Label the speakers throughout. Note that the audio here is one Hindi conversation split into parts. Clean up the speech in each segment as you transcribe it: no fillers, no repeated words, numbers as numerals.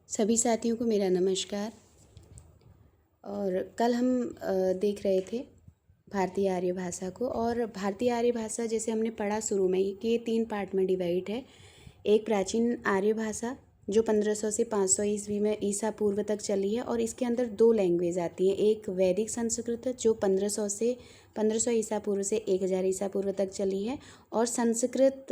Speaker 1: सभी साथियों को मेरा नमस्कार। और कल हम देख रहे थे भारतीय आर्य भाषा को। और भारतीय आर्य भाषा जैसे हमने पढ़ा शुरू में कि ये 3 पार्ट में डिवाइड है। एक प्राचीन आर्य भाषा जो 1500 से 500 ईस्वी में ईसा पूर्व तक चली है, और इसके अंदर 2 लैंग्वेज आती हैं। एक वैदिक संस्कृत जो 1500 ईसा पूर्व से 1000 ईसा पूर्व तक चली है, और संस्कृत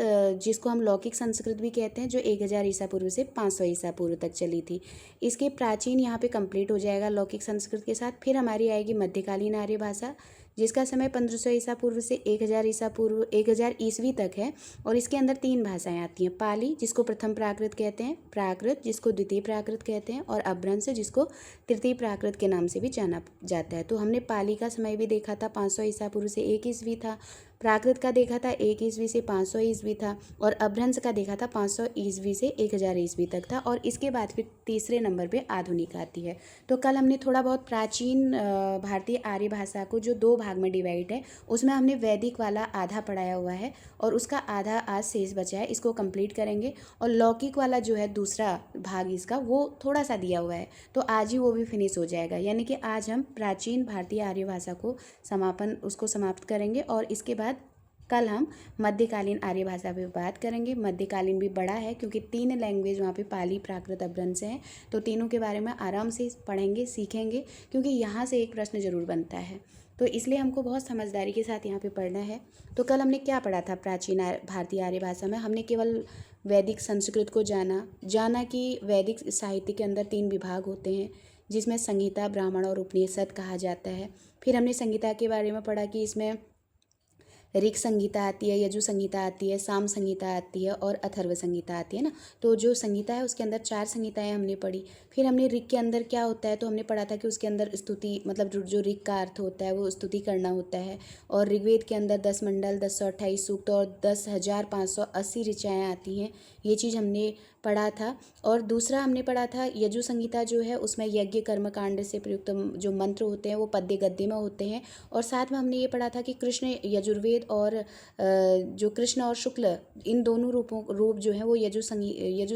Speaker 1: जिसको हम लौकिक संस्कृत भी कहते हैं, जो 1000 ईसा पूर्व से 500 ईसा पूर्व तक चली थी। इसके प्राचीन यहाँ पे कंप्लीट हो जाएगा लौकिक संस्कृत के साथ। फिर हमारी आएगी मध्यकालीन आर्य भाषा जिसका समय 1500 ईसा पूर्व से 1000 ईस्वी तक है, और इसके अंदर 3 भाषाएं आती हैं। पाली जिसको प्रथम प्राकृत कहते हैं, प्राकृत जिसको द्वितीय प्राकृत कहते हैं, और अपभ्रंश जिसको तृतीय प्राकृत के नाम से भी जाना जाता है। तो हमने पाली का समय भी देखा था, 500 ईसा पूर्व से 1 ईस्वी था। प्राकृत का देखा था 1 ईस्वी से 500 ईस्वी था, और अपभ्रंश का देखा था 500 ईस्वी से 1000 ईस्वी तक था। और इसके बाद फिर तीसरे नंबर पे आधुनिक आती है। तो कल हमने थोड़ा बहुत प्राचीन भारतीय आर्य भाषा को जो 2 भाग में डिवाइड है, उसमें हमने वैदिक वाला आधा पढ़ाया हुआ है, और उसका आधा आज शेष बचा है, इसको कंप्लीट करेंगे। और लौकिक वाला जो है दूसरा भाग इसका, वो थोड़ा सा दिया हुआ है, तो आज ही वो भी फिनिश हो जाएगा। यानी कि आज हम प्राचीन भारतीय आर्य भाषा को समाप्त करेंगे, और इसके बाद कल हम मध्यकालीन आर्य भाषा पे बात करेंगे। मध्यकालीन भी बड़ा है क्योंकि 3 लैंग्वेज वहाँ पे पाली, प्राकृत, अपभ्रंश हैं, तो तीनों के बारे में आराम से पढ़ेंगे, सीखेंगे, क्योंकि यहाँ से एक प्रश्न जरूर बनता है। तो इसलिए हमको बहुत समझदारी के साथ यहाँ पे पढ़ना है। तो कल हमने क्या पढ़ा था प्राचीन भारतीय आर्य भाषा में? हमने केवल वैदिक संस्कृत को जाना कि वैदिक साहित्य के अंदर 3 विभाग होते हैं, जिसमें संहिता, ब्राह्मण और उपनिषद कहा जाता है। फिर हमने संहिता के बारे में पढ़ा कि इसमें ऋक संहिता आती है, यजु संहिता आती है, साम संहिता आती है, और अथर्व संहिता आती है ना। तो जो संहिता है उसके अंदर 4 संहिताएं हमने पढ़ी। फिर हमने ऋक के अंदर क्या होता है, तो हमने पढ़ा था कि उसके अंदर स्तुति, मतलब जो ऋक का अर्थ होता है वो स्तुति करना होता है। और ऋग्वेद के अंदर 10 मंडल, 1028 सूक्त और 10,580 ऋचाएँ आती हैं। ये चीज़ हमने पढ़ा था। और दूसरा हमने पढ़ा था यजु संहिता जो है, उसमें यज्ञ कर्म कांड से प्रयुक्त जो मंत्र होते हैं वो पद्य गद्य में होते हैं। और साथ में हमने ये पढ़ा था कि कृष्ण यजुर्वेद और जो कृष्ण और शुक्ल, इन दोनों रूप जो हैं वो यजु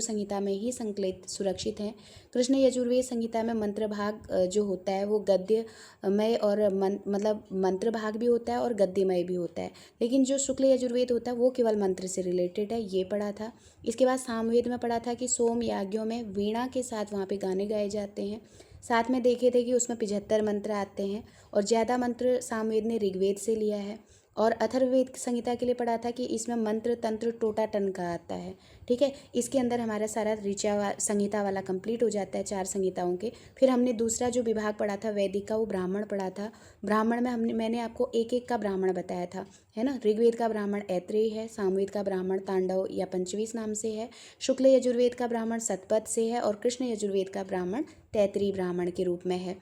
Speaker 1: संहिता में ही संकलित सुरक्षित हैं। कृष्ण यजुर्वेद संहिता में मंत्र भाग जो होता है वो गद्यमय और मतलब मंत्र भाग भी होता है और गद्यमय भी होता है, लेकिन जो शुक्ल यजुर्वेद होता है वो केवल मंत्र से रिलेटेड है, ये पढ़ा था। इसके बाद सामवेद में पढ़ा था कि सोम याज्ञों में वीणा के साथ वहाँ पे गाने गाए जाते हैं। साथ में देखे थे कि उसमें 75 मंत्र आते हैं, और ज़्यादा मंत्र सामवेद ने ऋग्वेद से लिया है। और अथर्ववेद संहिता के लिए पढ़ा था कि इसमें मंत्र तंत्र टोटा टन का आता है। ठीक है, इसके अंदर हमारा सारा ऋचा संहिता वाला कंप्लीट हो जाता है 4 संहिताओं के। फिर हमने दूसरा जो विभाग पढ़ा था वैदिक का, वो ब्राह्मण पढ़ा था। ब्राह्मण में मैंने आपको एक एक का ब्राह्मण बताया था, है ना। ऋग्वेद का ब्राह्मण ऐत्रेय है, सामवेद का ब्राह्मण तांडव या पंचवीस नाम से है, शुक्ल यजुर्वेद का ब्राह्मण सतपथ से है, और कृष्ण यजुर्वेद का ब्राह्मण तैतरीय ब्राह्मण के रूप में है।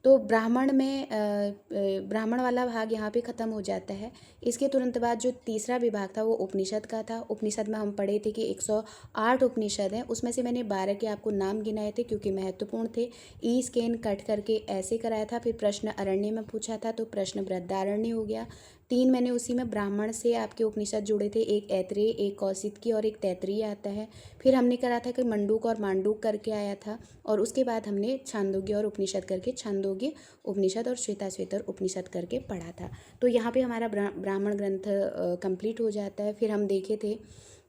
Speaker 1: तो ब्राह्मण में ब्राह्मण वाला भाग यहाँ पे ख़त्म हो जाता है। इसके तुरंत बाद जो तीसरा विभाग था वो उपनिषद का था। उपनिषद में हम पढ़े थे कि 108 उपनिषद हैं, उसमें से मैंने 12 के आपको नाम गिनाए थे क्योंकि महत्वपूर्ण थे। ई स्कैन कट करके ऐसे कराया था। फिर प्रश्न अरण्य में पूछा था तो प्रश्न बृहदारण्य हो गया। 3 मैंने उसी में ब्राह्मण से आपके उपनिषद जोड़े थे, एक ऐत्रेय, एक कौशिकी और एक तैतरीय आता है। फिर हमने करा था कि मंडूक और मांडूक करके आया था, और उसके बाद हमने छांदोग्य और उपनिषद करके छांदोग्य उपनिषद और श्वेताश्वेतर उपनिषद करके पढ़ा था। तो यहाँ पे हमारा ब्राह्मण ग्रंथ कंप्लीट हो जाता है। फिर हम देखे थे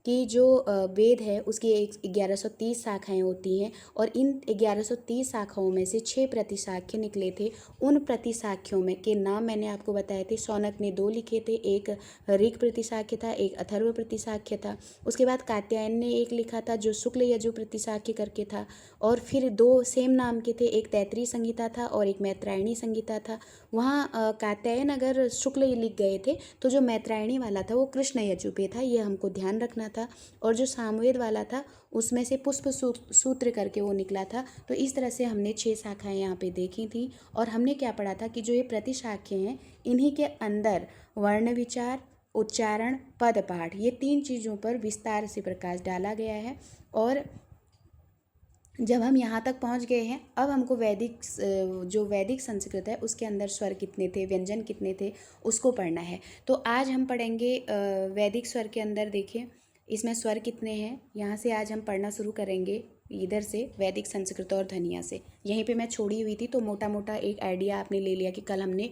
Speaker 1: कि जो वेद है उसकी 1130 शाखाएं होती हैं, और इन 1130 शाखाओं में से 6 प्रतिशाख्य निकले थे। उन प्रतिशाख्यों में के नाम मैंने आपको बताए थे। शौनक ने 2 लिखे थे, एक ऋक प्रतिशाख्य था, एक अथर्व प्रतिशाख्य था। उसके बाद कात्यायन ने 1 लिखा था जो शुक्ल यजु प्रतिशाख्य करके था, और फिर 2 सेम नाम के थे, एक तैतरीय संहिता था और एक मैत्रायणी संहिता था। वहाँ कात्यायन अगर शुक्ल लिख गए थे तो जो मैत्रायणी वाला था वो कृष्ण यजु पे था, ये हमको ध्यान रखना था। और जो सामवेद वाला था उसमें से पुष्प सूत्र करके वो निकला था। तो इस तरह से हमने 6 शाखाएं यहाँ पे देखी थी। और हमने क्या पढ़ा था कि जो ये प्रतिशाख्य हैं इन्हीं के अंदर वर्ण विचार, उच्चारण, पद पाठ, ये 3 चीज़ों पर विस्तार से प्रकाश डाला गया है। और जब हम यहाँ तक पहुँच गए हैं, अब हमको जो वैदिक संस्कृत है उसके अंदर स्वर कितने थे, व्यंजन कितने थे, उसको पढ़ना है। तो आज हम पढ़ेंगे वैदिक स्वर के अंदर। देखिए इसमें स्वर कितने हैं, यहाँ से आज हम पढ़ना शुरू करेंगे। इधर से वैदिक संस्कृत और ध्वनिया से यहीं पे मैं छोड़ी हुई थी। तो मोटा मोटा एक आइडिया आपने ले लिया कि कल हमने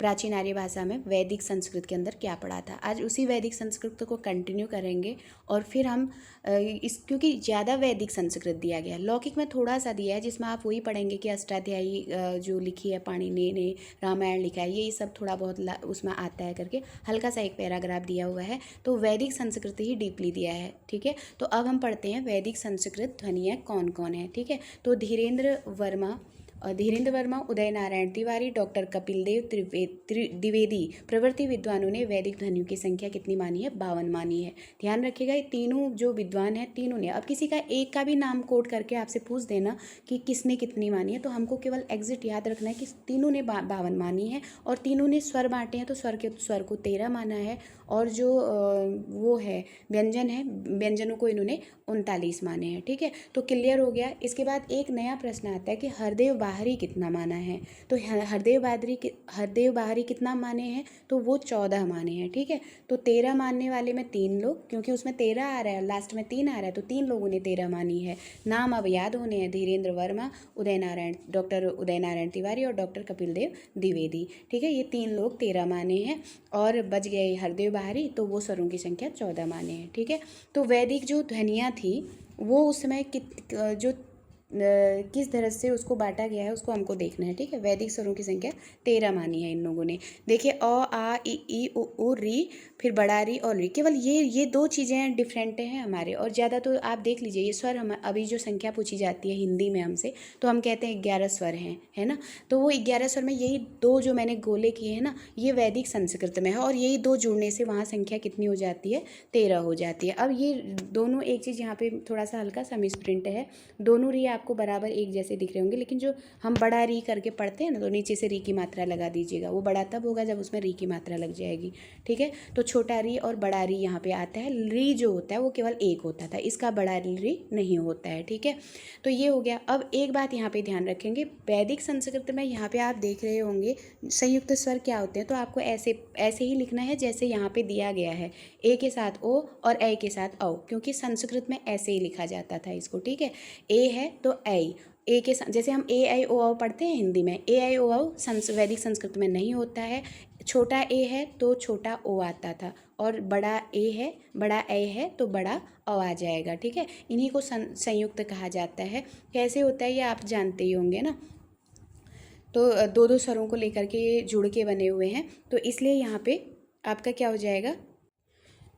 Speaker 1: प्राचीन आर्य भाषा में वैदिक संस्कृत के अंदर क्या पढ़ा था। आज उसी वैदिक संस्कृत को कंटिन्यू करेंगे और फिर हम क्योंकि ज़्यादा वैदिक संस्कृत दिया गया है, लौकिक में थोड़ा सा दिया है जिसमें आप वही पढ़ेंगे कि अष्टाध्यायी जो लिखी है पाणिनि ने, रामायण लिखा है, ये सब थोड़ा बहुत उसमें आता है करके हल्का सा एक पैराग्राफ दिया हुआ है। तो वैदिक संस्कृत ही डीपली दिया है, ठीक है। तो अब हम पढ़ते हैं वैदिक संस्कृत ध्वनियाँ कौन कौन है, ठीक है। तो धीरेन्द्र वर्मा, उदय नारायण तिवारी, डॉक्टर कपिल देव द्विवेदी प्रवृत्ति विद्वानों ने वैदिक ध्वनियों की संख्या कितनी मानी है? 52 मानी है। ध्यान रखिएगा, ये तीनों जो विद्वान हैं तीनों ने, अब किसी का एक का भी नाम कोट करके आपसे पूछ देना कि किसने कितनी मानी है, तो हमको केवल एग्जिट याद रखना है कि तीनों ने 52 मानी है। और तीनों ने स्वर बांटे हैं, तो स्वर को 13 माना है। और जो वो है व्यंजनों को इन्होंने 39 माने हैं, ठीक है। तो क्लियर हो गया। इसके बाद एक नया प्रश्न आता है कि हरदेव बाहरी कितना माना है। तो हरदेव बाहरी कितना माने हैं? तो वो 14 माने हैं, ठीक है। तो 13 मानने वाले में 3 लोग, क्योंकि उसमें 13 आ रहा है, लास्ट में 3 आ रहा है, तो 3 लोगों ने 13 मानी है। नाम अब याद होने हैं, धीरेन्द्र वर्मा, डॉक्टर उदय नारायण तिवारी और डॉक्टर कपिल देव द्विवेदी, ठीक है। ये 3 लोग 13 माने हैं और बच गए हरदेव बाहरी, तो वो स्वरों की संख्या 14 माने हैं, ठीक है। तो वैदिक जो ध्वनियाँ थी वो उस समय किस तरह से उसको बांटा गया है उसको हमको देखना है, ठीक है। वैदिक स्वरों की संख्या 13 मानी है इन लोगों ने। देखिए अ आ ई उ री, फिर बड़ा री और री, केवल ये 2 चीज़ें डिफरेंट हैं हमारे। और ज़्यादा तो आप देख लीजिए ये स्वर, हम अभी जो संख्या पूछी जाती है हिंदी में हमसे, तो हम कहते हैं 11 स्वर हैं, है ना। तो वो 11 स्वर में यही 2 जो मैंने गोले किए हैं ना, ये वैदिक संस्कृत में है, और यही 2 जुड़ने से वहाँ संख्या कितनी हो जाती है? 13 हो जाती है। अब ये दोनों, एक चीज़ यहाँ पे थोड़ा सा हल्का सा मिसप्रिंट है, दोनों री आपको बराबर एक जैसे दिख रहे होंगे, लेकिन जो हम बड़ा री करके पढ़ते हैं ना, तो नीचे से री की मात्रा लगा दीजिएगा। वो बड़ा तब होगा जब उसमें री की मात्रा लग जाएगी, ठीक है। तो छोटा री और बड़ा री यहाँ पे आता है। री जो होता है वो केवल एक होता था, इसका बड़ा री नहीं होता है, ठीक है। तो ये हो गया। अब एक बात यहाँ पे ध्यान रखेंगे, वैदिक संस्कृत में यहाँ पे आप देख रहे होंगे संयुक्त स्वर क्या होते हैं, तो आपको ऐसे ही लिखना है जैसे यहाँ पे दिया गया है, ए के साथ ओ और ए के साथ औ, क्योंकि संस्कृत में ऐसे ही लिखा जाता था इसको, ठीक है। ए है तो ए के साथ, जैसे हम ए आई ओ औ पढ़ते हैं हिंदी में, ए आई ओ औ वैदिक संस्कृत में नहीं होता है। छोटा ए है तो छोटा ओ आता था, और बड़ा ए है तो बड़ा औ आ जाएगा, ठीक है। इन्हीं को संयुक्त कहा जाता है। कैसे होता है ये आप जानते ही होंगे ना। तो 2 स्वरों को लेकर के ये जुड़ के बने हुए हैं, तो इसलिए यहाँ पे आपका क्या हो जाएगा,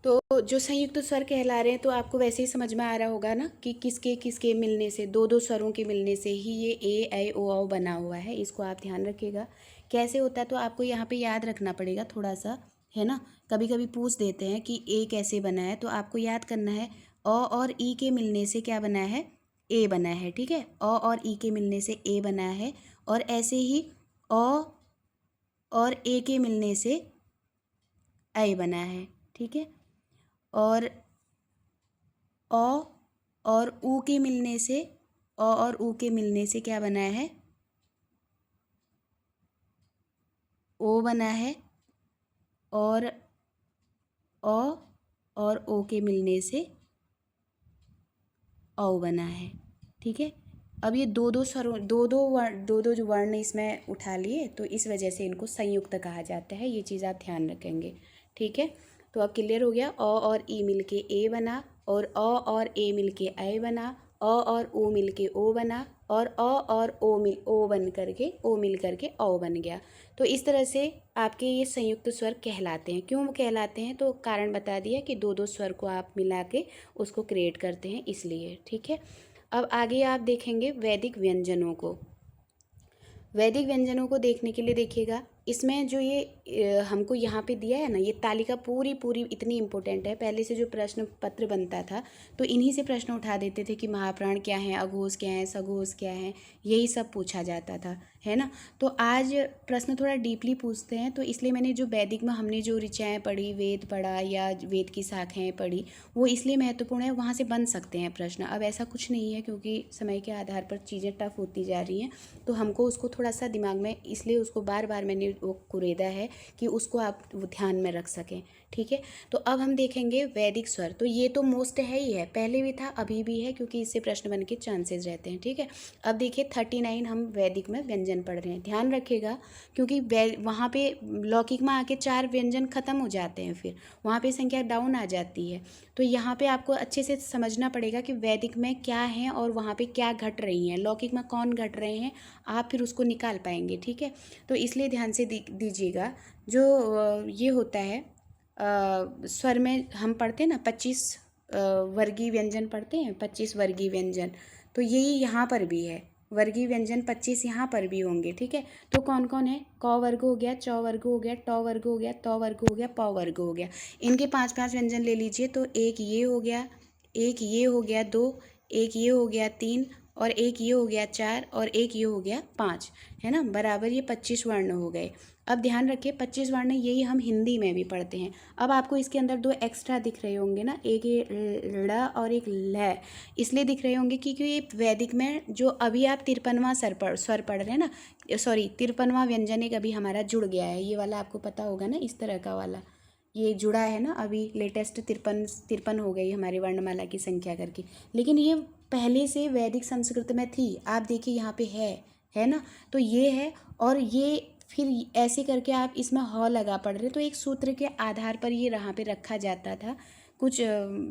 Speaker 1: तो जो संयुक्त स्वर कहला रहे हैं, तो आपको वैसे ही समझ में आ रहा होगा ना कि किसके किसके मिलने से, 2 स्वरों के मिलने से ही ये ए आई ओ औ बना हुआ है। इसको आप ध्यान रखिएगा कैसे होता है। तो आपको यहाँ पे याद रखना पड़ेगा थोड़ा सा, है ना। कभी कभी पूछ देते हैं कि ए कैसे बना है, तो आपको याद करना है अ और ई के मिलने से क्या बना है? ए बना है, ठीक है। अ और ई के मिलने से ए बना है, और ऐसे ही अ और ए के मिलने से ऐ बना है, ठीक है। और अ और ऊ के मिलने से, अ और ऊ के मिलने से क्या बना है? ओ बना है। और अ और ओ के मिलने से औ बना है, ठीक है। अब ये दो स्वरों, दो जो वर्ण इसमें उठा लिए, तो इस वजह से इनको संयुक्त कहा जाता है। ये चीज़ आप ध्यान रखेंगे, ठीक है। तो अब क्लियर हो गया। अ और ई मिलके ए बना, और अ और ए मिलके ऐ बना, अ और ओ मिलके ओ बना, और अ और ओ मिल करके औ बन गया। तो इस तरह से आपके ये संयुक्त स्वर कहलाते हैं। क्यों कहलाते हैं? तो कारण बता दिया कि 2 स्वर को आप मिला के उसको क्रिएट करते हैं, इसलिए, ठीक है। अब आगे आप देखेंगे वैदिक व्यंजनों को। वैदिक व्यंजनों को देखने के लिए देखिएगा, इसमें जो ये हमको यहाँ पे दिया है ना, ये तालिका पूरी इतनी इम्पोर्टेंट है। पहले से जो प्रश्न पत्र बनता था, तो इन्हीं से प्रश्न उठा देते थे कि महाप्राण क्या है, अघोष क्या है, सघोष क्या है, यही सब पूछा जाता था, है ना। तो आज प्रश्न थोड़ा डीपली पूछते हैं, तो इसलिए मैंने जो वैदिक में हमने जो ऋचाएँ पढ़ी, वेद पढ़ा या वेद की शाखाएँ पढ़ी, वो इसलिए महत्वपूर्ण है, वहाँ से बन सकते हैं प्रश्न। अब ऐसा कुछ नहीं है, क्योंकि समय के आधार पर चीज़ें टफ होती जा रही हैं, तो हमको उसको थोड़ा सा दिमाग में, इसलिए उसको बार बार मैंने वो कुरेदा है कि उसको आप ध्यान में रख सकें, ठीक है। तो अब हम देखेंगे वैदिक स्वर। तो ये तो मोस्ट है ही है, पहले भी था अभी भी है, क्योंकि इससे प्रश्न बनने के चांसेस रहते हैं। ठीक है। अब देखिए 39 हम वैदिक में व्यंजन पढ़ रहे हैं, ध्यान रखिएगा, क्योंकि वहाँ पे लौकिक में आके 4 व्यंजन खत्म हो जाते हैं, फिर वहाँ पे संख्या डाउन आ जाती है। तो यहाँ पे आपको अच्छे से समझना पड़ेगा कि वैदिक में क्या है और वहाँ पे क्या घट रही हैं, लौकिक में कौन घट रहे हैं, आप फिर उसको निकाल पाएंगे। ठीक है। तो इसलिए ध्यान से दीजिएगा। जो ये होता है स्वर में हम पढ़ते हैं ना 25 वर्गीय व्यंजन पढ़ते हैं, 25 वर्गीय व्यंजन, तो यही यहाँ पर भी है, वर्गीय व्यंजन 25 यहाँ पर भी होंगे। ठीक है। तो कौन कौन है? क वर्ग हो गया, च वर्ग हो गया, ट वर्ग हो गया, त वर्ग हो गया, प वर्ग हो गया। इनके 5-5 व्यंजन ले लीजिए। तो एक ये हो गया, एक ये हो गया 2, एक ये हो गया 3, और एक ये हो गया 4, और एक ये हो गया 5, है ना, बराबर ये 25 वर्ण हो गए। अब ध्यान रखिए 25 वर्ण यही हम हिंदी में भी पढ़ते हैं। अब आपको इसके अंदर 2 एक्स्ट्रा दिख रहे होंगे ना, एक ये ड़ और एक ल, इसलिए दिख रहे होंगे क्योंकि ये वैदिक में जो अभी आप 53वां स्वर पढ़ रहे हैं ना, सॉरी 53वां व्यंजन एक अभी हमारा जुड़ गया है, ये वाला आपको पता होगा ना, इस तरह का वाला ये जुड़ा है ना, अभी लेटेस्ट 53 हो गई हमारी वर्णमाला की संख्या करके। लेकिन ये पहले से वैदिक संस्कृत में थी, आप देखिए यहाँ पे है ना, तो ये है। और ये फिर ऐसे करके आप इसमें ह लगा पढ़ रहे, तो एक सूत्र के आधार पर ये यहाँ पे रखा जाता था। कुछ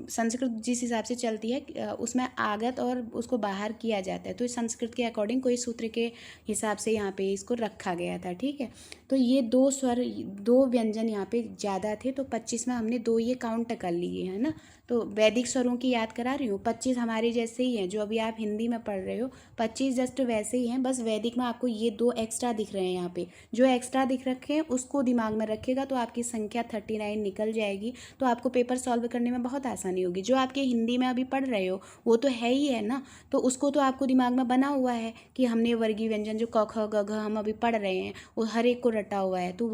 Speaker 1: संस्कृत जिस हिसाब से चलती है उसमें आगत और उसको बाहर किया जाता है, तो संस्कृत के अकॉर्डिंग कोई सूत्र के हिसाब से यहाँ पे इसको रखा गया था। ठीक है। तो ये 2 स्वर 2 व्यंजन यहाँ पे ज़्यादा थे, तो 25 में हमने 2 ये काउंट कर लिए, है ना। तो वैदिक स्वरों की याद करा रही हूँ, 25 हमारे जैसे ही हैं, जो अभी आप हिंदी में पढ़ रहे हो 25 जस्ट वैसे ही हैं, बस वैदिक में आपको ये 2 एक्स्ट्रा दिख रहे हैं। यहाँ पे जो एक्स्ट्रा दिख रखे हैं उसको दिमाग में रखिएगा, तो आपकी संख्या 39 निकल जाएगी। तो आपको पेपर सॉल्व करने में बहुत आसानी होगी। जो आपके हिंदी में अभी पढ़ रहे हो वो तो है ही है ना, तो उसको तो आपको दिमाग में बना हुआ है कि हमने वर्गीय व्यंजन जो क ख ग घ हम अभी पढ़ रहे हैं वो हर एक को रटा हुआ है, तो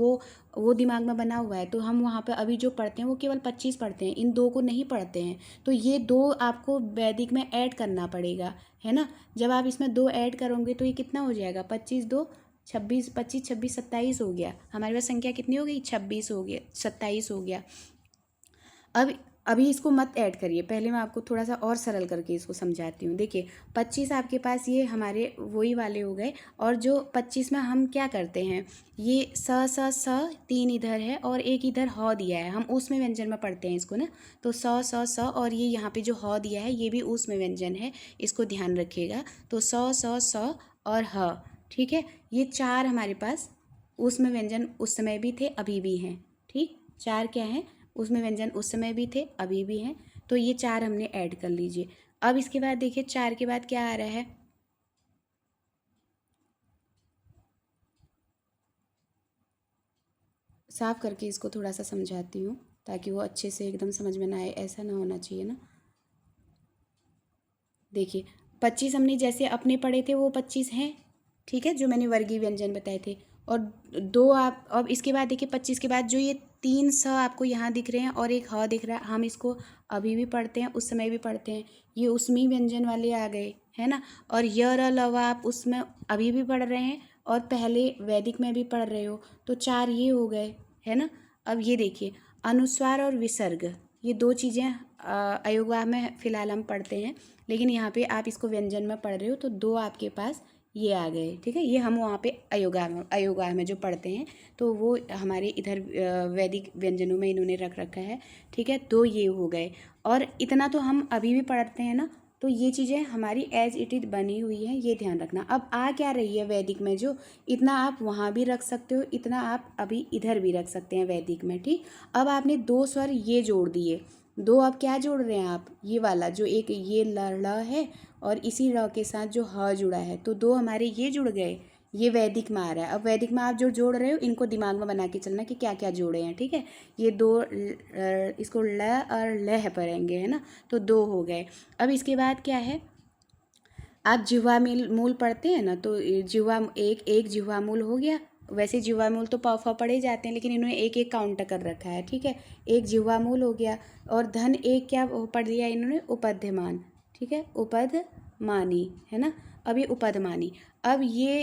Speaker 1: वो दिमाग में बना हुआ है। तो हम वहाँ पे अभी जो पढ़ते हैं वो केवल 25 पढ़ते हैं, इन 2 को नहीं पढ़ते हैं। तो ये 2 आपको वैदिक में ऐड करना पड़ेगा, है ना। जब आप इसमें 2 ऐड करोगे तो ये कितना हो जाएगा, 25 2 26, 25 26 27 हो गया। हमारे पास संख्या कितनी हो गई, 26 हो गया, 27 हो गया। अब अभी इसको मत ऐड करिए, पहले मैं आपको थोड़ा सा और सरल करके इसको समझाती हूँ। देखिए 25 आपके पास ये हमारे वही वाले हो गए, और जो 25 में हम क्या करते हैं, ये स 3 इधर है और एक इधर ह दिया है, हम उसमें व्यंजन में पढ़ते हैं इसको ना। तो स और ये यहाँ पे जो ह दिया है ये भी उसमें व्यंजन है, इसको ध्यान रखिएगा। तो स और ह, ठीक है। ये 4 हमारे पास उसमें व्यंजन उस समय भी थे, अभी भी हैं। ठीक, 4 क्या हैं, उसमें व्यंजन उस समय भी थे, अभी भी हैं। तो ये 4 हमने ऐड कर लीजिए। अब इसके बाद देखिए 4 के बाद क्या आ रहा है, साफ करके इसको थोड़ा सा समझाती हूँ ताकि वो अच्छे से एकदम समझ में ना आए, ऐसा ना होना चाहिए ना। देखिए 25 हमने जैसे अपने पढ़े थे वो 25 हैं, ठीक है, जो मैंने वर्गीय व्यंजन बताए थे। और 2 आप, अब इसके बाद देखिए 25 के बाद जो ये 3 स आपको यहाँ दिख रहे हैं और एक ह दिख रहा है, हम इसको अभी भी पढ़ते हैं, उस समय भी पढ़ते हैं, ये उसमें व्यंजन वाले आ गए, है ना। और य र ल व आप उसमें अभी भी पढ़ रहे हैं और पहले वैदिक में भी पढ़ रहे हो, तो 4 ये हो गए, है ना। अब ये देखिए अनुस्वार और विसर्ग, ये 2 चीज़ें अयोगवाह में फ़िलहाल हम पढ़ते हैं, लेकिन यहाँ पे आप इसको व्यंजन में पढ़ रहे हो, तो 2 आपके पास ये आ गए। ठीक है, ये हम वहाँ पे अयोगवाह में जो पढ़ते हैं तो वो हमारे इधर वैदिक व्यंजनों में इन्होंने रख रखा है। ठीक है, 2 ये हो गए, और इतना तो हम अभी भी पढ़ते हैं ना, तो ये चीज़ें हमारी एज इट इज़ बनी हुई हैं, ये ध्यान रखना। अब आ क्या रही है वैदिक में, जो इतना आप वहाँ भी रख सकते हो, इतना आप अभी इधर भी रख सकते हैं वैदिक में। ठीक, अब आपने 2 स्वर ये जोड़ दिए, 2 अब क्या जोड़ रहे हैं आप, ये वाला जो एक ये ल है और इसी र के साथ जो ह जुड़ा है, तो 2 हमारे ये जुड़ गए, ये वैदिक में आ रहा है। अब वैदिक में आप जो जोड़ रहे हो इनको दिमाग में बना के चलना कि क्या क्या जोड़े हैं। ठीक है, ये 2 इसको ल और लह पढ़ेंगे, है ना, तो 2 हो गए। अब इसके बाद क्या है, आप जिह्वा मूल पढ़ते हैं ना, तो जिह्वा एक जिह्वा मूल हो गया। वैसे जिह्वा मूल तो प पढ़े जाते हैं, लेकिन इन्होंने एक एक काउंट कर रखा है। ठीक है, एक जिह्वा मूल हो गया, और धन एक क्या पढ़ लिया इन्होंने, उपध्यमान। ठीक है, उपदमानी, है ना, अब ये उपदमानी। अब ये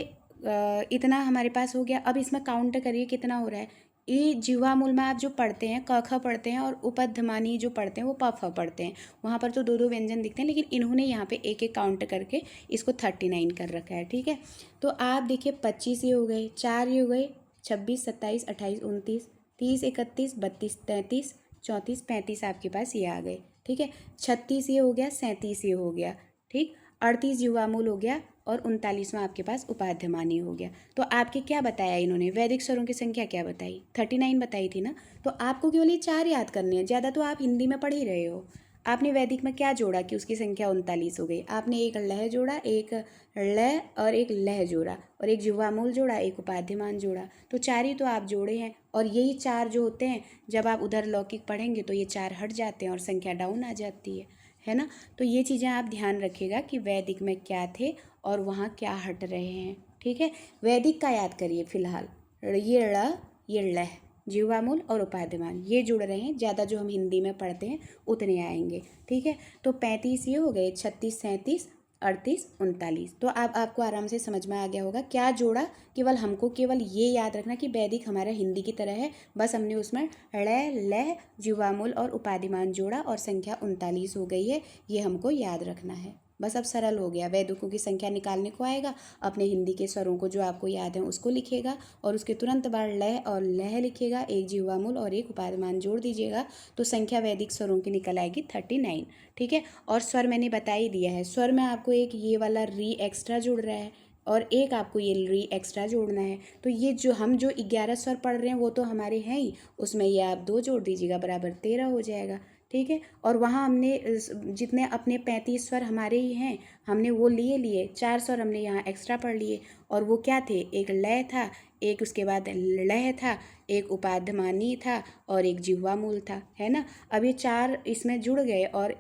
Speaker 1: इतना हमारे पास हो गया। अब इसमें काउंट करिए कितना हो रहा है, ये जिह्वा मूल में आप जो पढ़ते हैं क ख पढ़ते हैं और उपध्मानी जो पढ़ते हैं वो प फ पढ़ते हैं। वहाँ पर तो दो दो व्यंजन दिखते हैं, लेकिन इन्होंने यहाँ पे एक एक काउंट करके इसको 39 कर रखा है। ठीक है, तो आप देखिए 25 ये हो गए, 4 ये हो गए, 26, 27, 28, 29, 30, 31, 32, 33, 34, 35 आपके पास ये आ गए। ठीक है, 36 ये हो गया, 37 ये हो गया। ठीक, 38 युवामूल हो गया और 39वां आपके पास उपाध्यमानी हो गया। तो आपके क्या बताया इन्होंने, वैदिक स्वरों की संख्या क्या बताई, 39 बताई थी ना। तो आपको केवल ये 4 याद करने हैं, ज़्यादा तो आप हिंदी में पढ़ ही रहे हो। आपने वैदिक में क्या जोड़ा कि उसकी संख्या 39 हो गई। आपने एक लह जोड़ा, एक लय और एक लह जोड़ा, और एक जिह्वामूल जोड़ा, एक उपाध्यमान जोड़ा। तो 4 ही तो आप जोड़े हैं। और यही 4 जो होते हैं, जब आप उधर लौकिक पढ़ेंगे तो ये 4 हट जाते हैं और संख्या डाउन आ जाती है ना। तो ये चीज़ें आप ध्यान रखिएगा कि वैदिक में क्या थे और वहाँ क्या हट रहे हैं। ठीक है, वैदिक का याद करिए फिलहाल, ये ड़, ये लह, जिह्वामूल और उपाध्यमान ये जुड़ रहे हैं। ज़्यादा जो हम हिंदी में पढ़ते हैं उतने आएंगे। ठीक है, तो 35 ये हो गए, 36, 37, 38, 39। तो अब आपको आराम से समझ में आ गया होगा क्या जोड़ा। केवल हमको केवल ये याद रखना कि वैदिक हमारा हिंदी की तरह है, बस हमने उसमें ड़, लह, जिह्वामूल और उपाधिमान जोड़ा और संख्या 39 हो गई है, ये हमको याद रखना है। बस अब सरल हो गया, वैदिकों की संख्या निकालने को आएगा, अपने हिंदी के स्वरों को जो आपको याद है उसको लिखेगा और उसके तुरंत बाद लय और लह लिखेगा, एक जिह्वामूल और एक उपाधिमान जोड़ दीजिएगा, तो संख्या वैदिक स्वरों की निकल आएगी 39। ठीक है, और स्वर मैंने बता ही दिया है। स्वर में आपको एक ये वाला री एक्स्ट्रा जुड़ रहा है और एक आपको ये री एक्स्ट्रा जोड़ना है। तो ये जो हम जो 11 स्वर पढ़ रहे हैं वो तो हमारे हैं ही, उसमें ये आप 2 जोड़ दीजिएगा, बराबर 13 हो जाएगा। ठीक है, और वहाँ हमने जितने अपने 35 स्वर हमारे ही हैं, हमने वो लिए 4 स्वर हमने यहाँ एक्स्ट्रा पढ़ लिए। और वो क्या थे, एक लय था, एक उसके बाद लह था, एक उपाध्यमानी था और एक जिह्वामूल था, है ना। अब ये 4 इसमें जुड़ गए और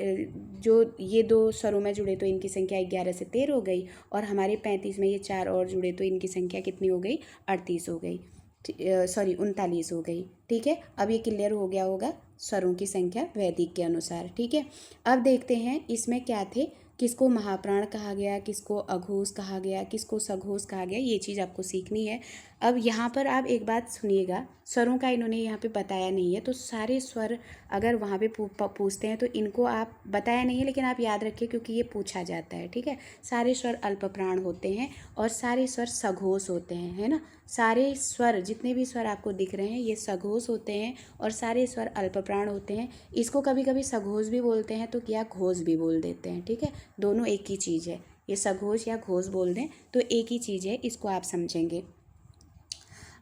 Speaker 1: जो ये 2 स्वरों में जुड़े तो इनकी संख्या 11 से 13 हो गई, और हमारे 35 में ये 4 और जुड़े तो इनकी संख्या कितनी हो गई, 38 हो गई, सॉरी 39 हो गई। ठीक है, अब ये क्लियर हो गया होगा स्वरों की संख्या वैदिक के अनुसार। ठीक है, अब देखते हैं इसमें क्या थे, किसको महाप्राण कहा गया, किसको अघोष कहा गया, किसको सघोष कहा गया, ये चीज़ आपको सीखनी है। अब यहाँ पर आप एक बात सुनिएगा, स्वरों का इन्होंने यहाँ पे बताया नहीं है, तो सारे स्वर अगर वहाँ पे पूछते हैं तो इनको आप बताया नहीं है, लेकिन आप याद रखिए क्योंकि ये पूछा जाता है। ठीक है, सारे स्वर अल्प प्राण होते हैं और सारे स्वर सघोष होते हैं, है ना। सारे स्वर जितने भी स्वर आपको दिख रहे हैं ये सघोष होते हैं और सारे स्वर अल्प प्राण होते हैं। इसको कभी कभी सघोष भी बोलते हैं तो क्या घोष भी बोल देते हैं। ठीक है, दोनों एक ही चीज़ है, ये सघोष या घोष बोल दें तो एक ही चीज़ है, इसको आप समझेंगे।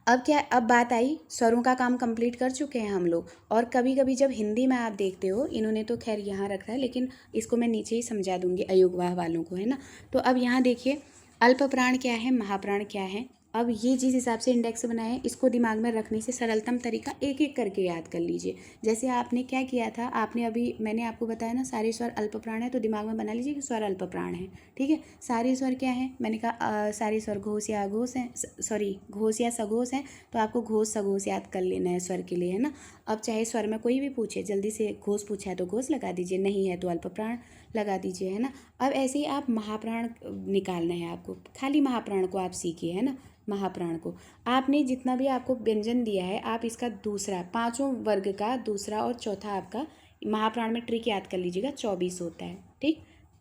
Speaker 1: अब क्या, अब बात आई, स्वरों का काम कंप्लीट कर चुके हैं हम लोग। और कभी कभी जब हिंदी में आप देखते हो, इन्होंने तो खैर यहाँ रखा है लेकिन इसको मैं नीचे ही समझा दूंगी अयुग्वाह वालों को, है ना। तो अब यहाँ देखिए, अल्प प्राण क्या है, महाप्राण क्या है। अब ये जिस हिसाब से इंडेक्स बनाए हैं इसको दिमाग में रखने से सरलतम तरीका एक एक करके याद कर लीजिए। जैसे आपने क्या किया था, आपने अभी मैंने आपको बताया ना सारे स्वर अल्प प्राण है, तो दिमाग में बना लीजिए कि स्वर अल्प प्राण है। ठीक है, सारे स्वर क्या है, मैंने कहा सारे स्वर घोष या अघोष हैं, सॉरी घोष या सघोष हैं, तो आपको घोष सघोष याद कर लेना है स्वर के लिए, है ना। अब चाहे स्वर में कोई भी पूछे, जल्दी से घोष पूछा है तो घोष लगा दीजिए, नहीं है तो अल्प प्राण लगा दीजिए, है ना। अब ऐसे ही आप महाप्राण निकालना है आपको, खाली महाप्राण को आप सीखिए, है ना। महाप्राण को आपने जितना भी आपको व्यंजन दिया है, आप इसका दूसरा, पांचों वर्ग का दूसरा और चौथा आपका महाप्राण में ट्रिक याद कर लीजिएगा, 24 होता है। ठीक,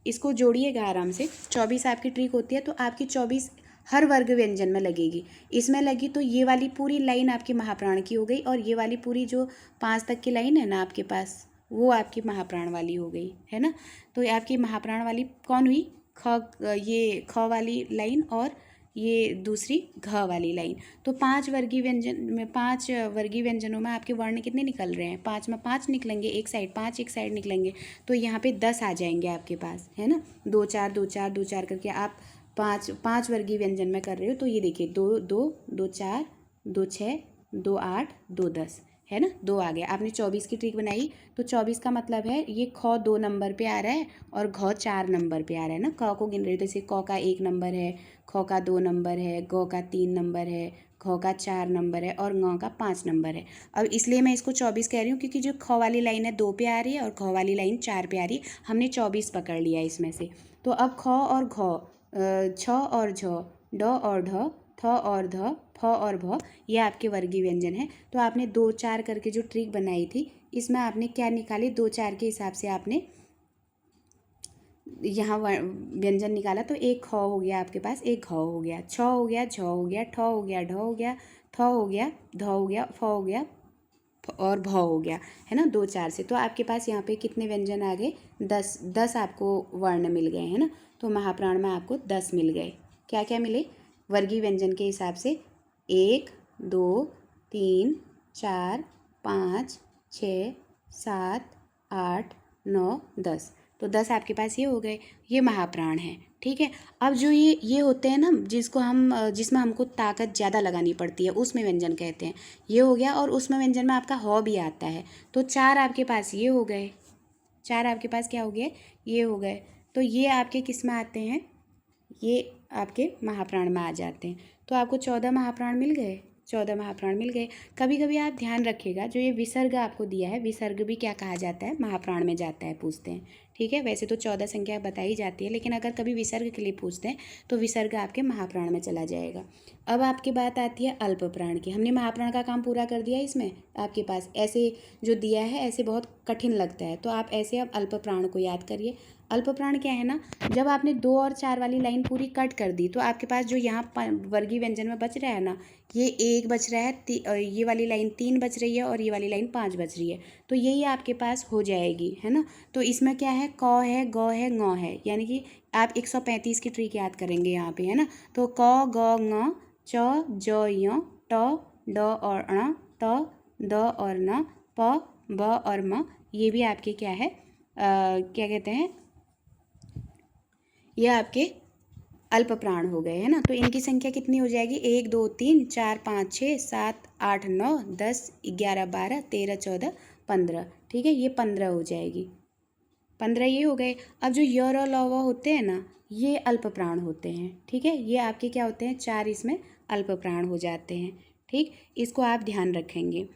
Speaker 1: इसको जोड़िएगा आराम से, 24 आपकी ट्रिक होती है, तो आपकी 24 हर वर्ग व्यंजन में लगेगी। इसमें लगी तो ये वाली पूरी लाइन आपकी महाप्राण की हो गई, और ये वाली पूरी जो 5 तक की लाइन है ना आपके पास, वो आपकी महाप्राण वाली हो गई, है ना। तो आपकी महाप्राण वाली कौन हुई, ये ख वाली लाइन और ये दूसरी घ वाली लाइन। तो 5 वर्गीय व्यंजन में, 5 वर्गीय व्यंजनों में आपके वर्ण कितने निकल रहे हैं, 5 में 5 निकलेंगे एक साइड, 5 एक साइड निकलेंगे, तो यहाँ पे 10 आ जाएंगे आपके पास, है ना। 2 4 2 4 2 4 करके आप 5 वर्गीय व्यंजन में कर रहे हो, तो ये देखिए 2 2 2 4 2 6 2 8 2 10, है ना, 2 आ गया। आपने 24 की ट्रिक बनाई, तो 24 का मतलब है ये ख 2 नंबर पे आ रहा है और घ 4 नंबर पे आ रहा है ना। क को गिन रहे हो, जैसे क का 1 नंबर है, ख का 2 नंबर है, ग का 3 नंबर है, घ का 4 नंबर है और ङ का 5 नंबर है। अब इसलिए मैं इसको 24 कह रही हूँ क्योंकि जो ख वाली लाइन है 2 पे आ रही है और घ वाली लाइन 4 पे आ रही है, हमने 24 पकड़ लिया इसमें से। तो अब ख और घ, छ और झ, ड और ढ, थ और ध, फ और भ, ये आपके वर्गीय व्यंजन हैं। तो आपने 2 4 करके जो ट्रिक बनाई थी, इसमें आपने क्या निकाली, 2 4 के हिसाब से आपने यहाँ व्यंजन निकाला। तो एक ख हो गया आपके पास, एक घ हो गया, छ हो गया, झ हो गया, ठ हो गया, ढ हो गया, थ हो गया, ध हो गया, फ हो गया और भ हो गया, है ना, 2 4 से। तो आपके पास यहाँ पे कितने व्यंजन आ गए, 10 आपको वर्ण मिल गए, है ना। तो महाप्राण में आपको 10 मिल गए। क्या क्या मिले, वर्गीय व्यंजन के हिसाब से 1 2 3 4 5 6 7 8 9 10। तो 10 आपके पास ये हो गए, ये महाप्राण है, ठीक है। अब जो ये होते हैं ना, जिसको हम जिसमें हमको ताकत ज़्यादा लगानी पड़ती है, उसमें व्यंजन कहते हैं। ये हो गया, और उसमें व्यंजन में आपका ह भी आता है। तो 4 आपके पास ये हो गए, 4 आपके पास क्या हो गए, ये हो गए। तो ये आपके किस में आते हैं, ये आपके महाप्राण में आ जाते हैं। तो आपको 14 महाप्राण मिल गए, 14 महाप्राण मिल गए। कभी कभी आप ध्यान रखिएगा, जो ये विसर्ग आपको दिया है, विसर्ग भी क्या कहा जाता है, महाप्राण में जाता है, पूछते हैं, ठीक है। वैसे तो 14 संख्या बताई जाती है, लेकिन अगर कभी विसर्ग के लिए पूछते हैं तो विसर्ग आपके महाप्राण में चला जाएगा। अब आपकी बात आती है अल्प प्राण की। हमने महाप्राण का काम पूरा कर दिया। इसमें आपके पास ऐसे जो दिया है, ऐसे बहुत कठिन लगता है, तो आप ऐसे अब अल्प प्राण को याद करिए। अल्प प्राण क्या है ना, जब आपने 2 और 4 वाली लाइन पूरी कट कर दी, तो आपके पास जो यहाँ वर्गीय व्यंजन में बच रहा है ना, ये 1 बच रहा है, ये वाली लाइन 3 बच रही है, और ये वाली लाइन 5 बच रही है। तो यही आपके पास हो जाएगी, है ना। तो इसमें क्या है, क है, ग है, ङ है, यानी कि आप 135 की ट्रिक याद करेंगे यहाँ पे, है ना। तो क ग ङ च ज य ट ड और ण त द और न प ब और म, ये भी आपके क्या है, क्या कहते हैं, ये आपके अल्प प्राण हो गए, है ना। तो इनकी संख्या कितनी हो जाएगी, 1 2 3 4 5 6 7 8 9 10 11 12 13 14 15, ठीक है। ये 15 हो जाएगी, 15 ये हो गए। अब जो य र ल व होते हैं ना, ये अल्प प्राण होते हैं, ठीक है। ये आपके क्या होते हैं, 4 इसमें अल्प प्राण हो जाते हैं, ठीक। इसको आप ध्यान रखेंगे।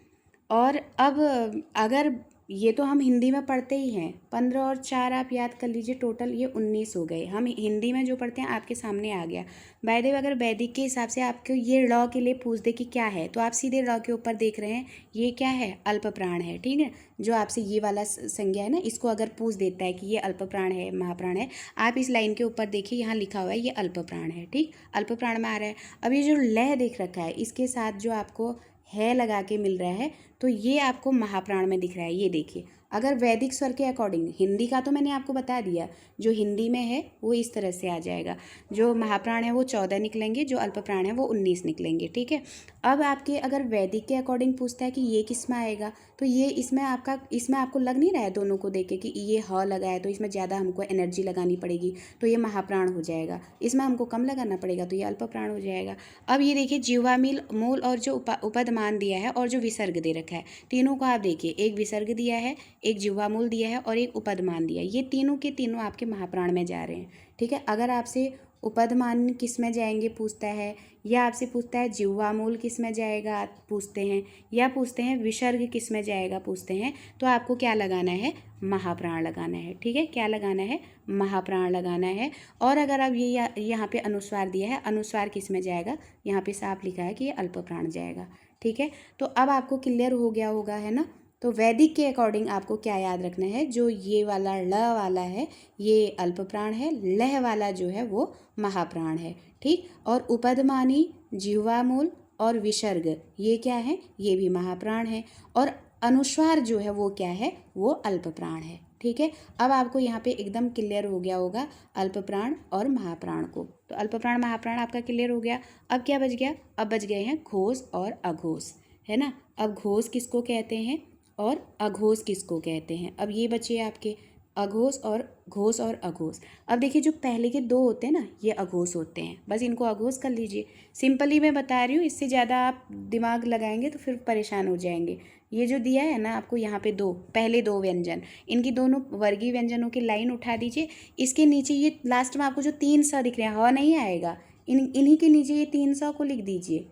Speaker 1: और अब अगर ये तो हम हिंदी में पढ़ते ही हैं, 15 और 4 आप याद कर लीजिए, टोटल ये 19 हो गए। हम हिंदी में जो पढ़ते हैं आपके सामने आ गया। बाय द वे, अगर वैदिक के हिसाब से आपको ये ड़ के लिए पूछ दे कि क्या है, तो आप सीधे ड़ के ऊपर देख रहे हैं, ये क्या है, अल्प प्राण है, ठीक है। जो आपसे ये वाला संज्ञा है ना, इसको अगर पूछ देता है कि ये अल्प प्राण है, महाप्राण है, आप इस लाइन के ऊपर देखिए, यहाँ लिखा हुआ है ये अल्प प्राण है, ठीक, अल्प प्राण में आ रहा है। अब ये जो लय देख रखा है, इसके साथ जो आपको है लगा के मिल रहा है, तो ये आपको महाप्राण में दिख रहा है। ये देखिए, अगर वैदिक स्वर के अकॉर्डिंग, हिंदी का तो मैंने आपको बता दिया, जो हिंदी में है वो इस तरह से आ जाएगा। जो महाप्राण है वो 14 निकलेंगे, जो अल्प प्राण है वो 19 निकलेंगे, ठीक है। अब आपके अगर वैदिक के अकॉर्डिंग पूछता है कि ये किस में आएगा, तो ये इसमें आपको लग नहीं रहा है दोनों को देख के कि ये ह लगा है, तो इसमें ज़्यादा हमको एनर्जी लगानी पड़ेगी, तो ये महाप्राण हो जाएगा। इसमें हमको कम लगाना पड़ेगा, तो ये अल्प प्राण हो जाएगा। अब ये देखिए, जीवा मूल और जो उपदमान दिया है, और जो विसर्ग दे रखा है, तीनों को आप देखिए, एक विसर्ग दिया है, एक जिह्वामूल दिया है, और एक उपदमान दिया है। ये तीनों के तीनों आपके महाप्राण में जा रहे हैं, ठीक है। अगर आपसे उपदमान किस में जाएंगे पूछता है, या आपसे पूछता है जिह्वामूल किस में जाएगा पूछते हैं, या पूछते हैं विसर्ग किस में जाएगा पूछते हैं, तो आपको क्या लगाना है, महाप्राण लगाना है, ठीक है। क्या लगाना है, महाप्राण लगाना है। और अगर अब ये यहाँ पे अनुस्वार दिया है, अनुस्वार किस में जाएगा, यहाँ पे साफ लिखा है कि ये अल्प प्राण जाएगा, ठीक है। तो अब आपको क्लियर हो गया होगा, है ना। तो वैदिक के अकॉर्डिंग आपको क्या याद रखना है, जो ये वाला ल वाला है ये अल्प प्राण है, लह वाला जो है वो महाप्राण है, ठीक। और उपदमानी, जिह्वामूल और विसर्ग ये क्या है, ये भी महाप्राण है। और अनुस्वार जो है वो क्या है, वो अल्प प्राण है, ठीक है। अब आपको यहाँ पे एकदम क्लियर हो गया होगा अल्प प्राण और महाप्राण को। तो अल्प प्राण महाप्राण आपका क्लियर हो गया। अब क्या बच गया, अब बच गए हैं घोष और अघोष, है ना। अब घोष किसको कहते हैं और अघोष किसको कहते हैं, अब ये बचे आपके अघोष और घोष और अघोष। अब देखिए, जो पहले के 2 होते हैं ना, ये अघोष होते हैं, बस इनको अघोष कर लीजिए। सिंपली मैं बता रही हूँ, इससे ज़्यादा आप दिमाग लगाएंगे तो फिर परेशान हो जाएंगे। ये जो दिया है ना आपको यहाँ पे पहले 2 व्यंजन, इनकी दोनों वर्गीय व्यंजनों की लाइन उठा दीजिए। इसके नीचे ये लास्ट में आपको जो 3 स दिख रहे हैं, ह नहीं आएगा, इन्हीं के नीचे ये 3 स को लिख दीजिए,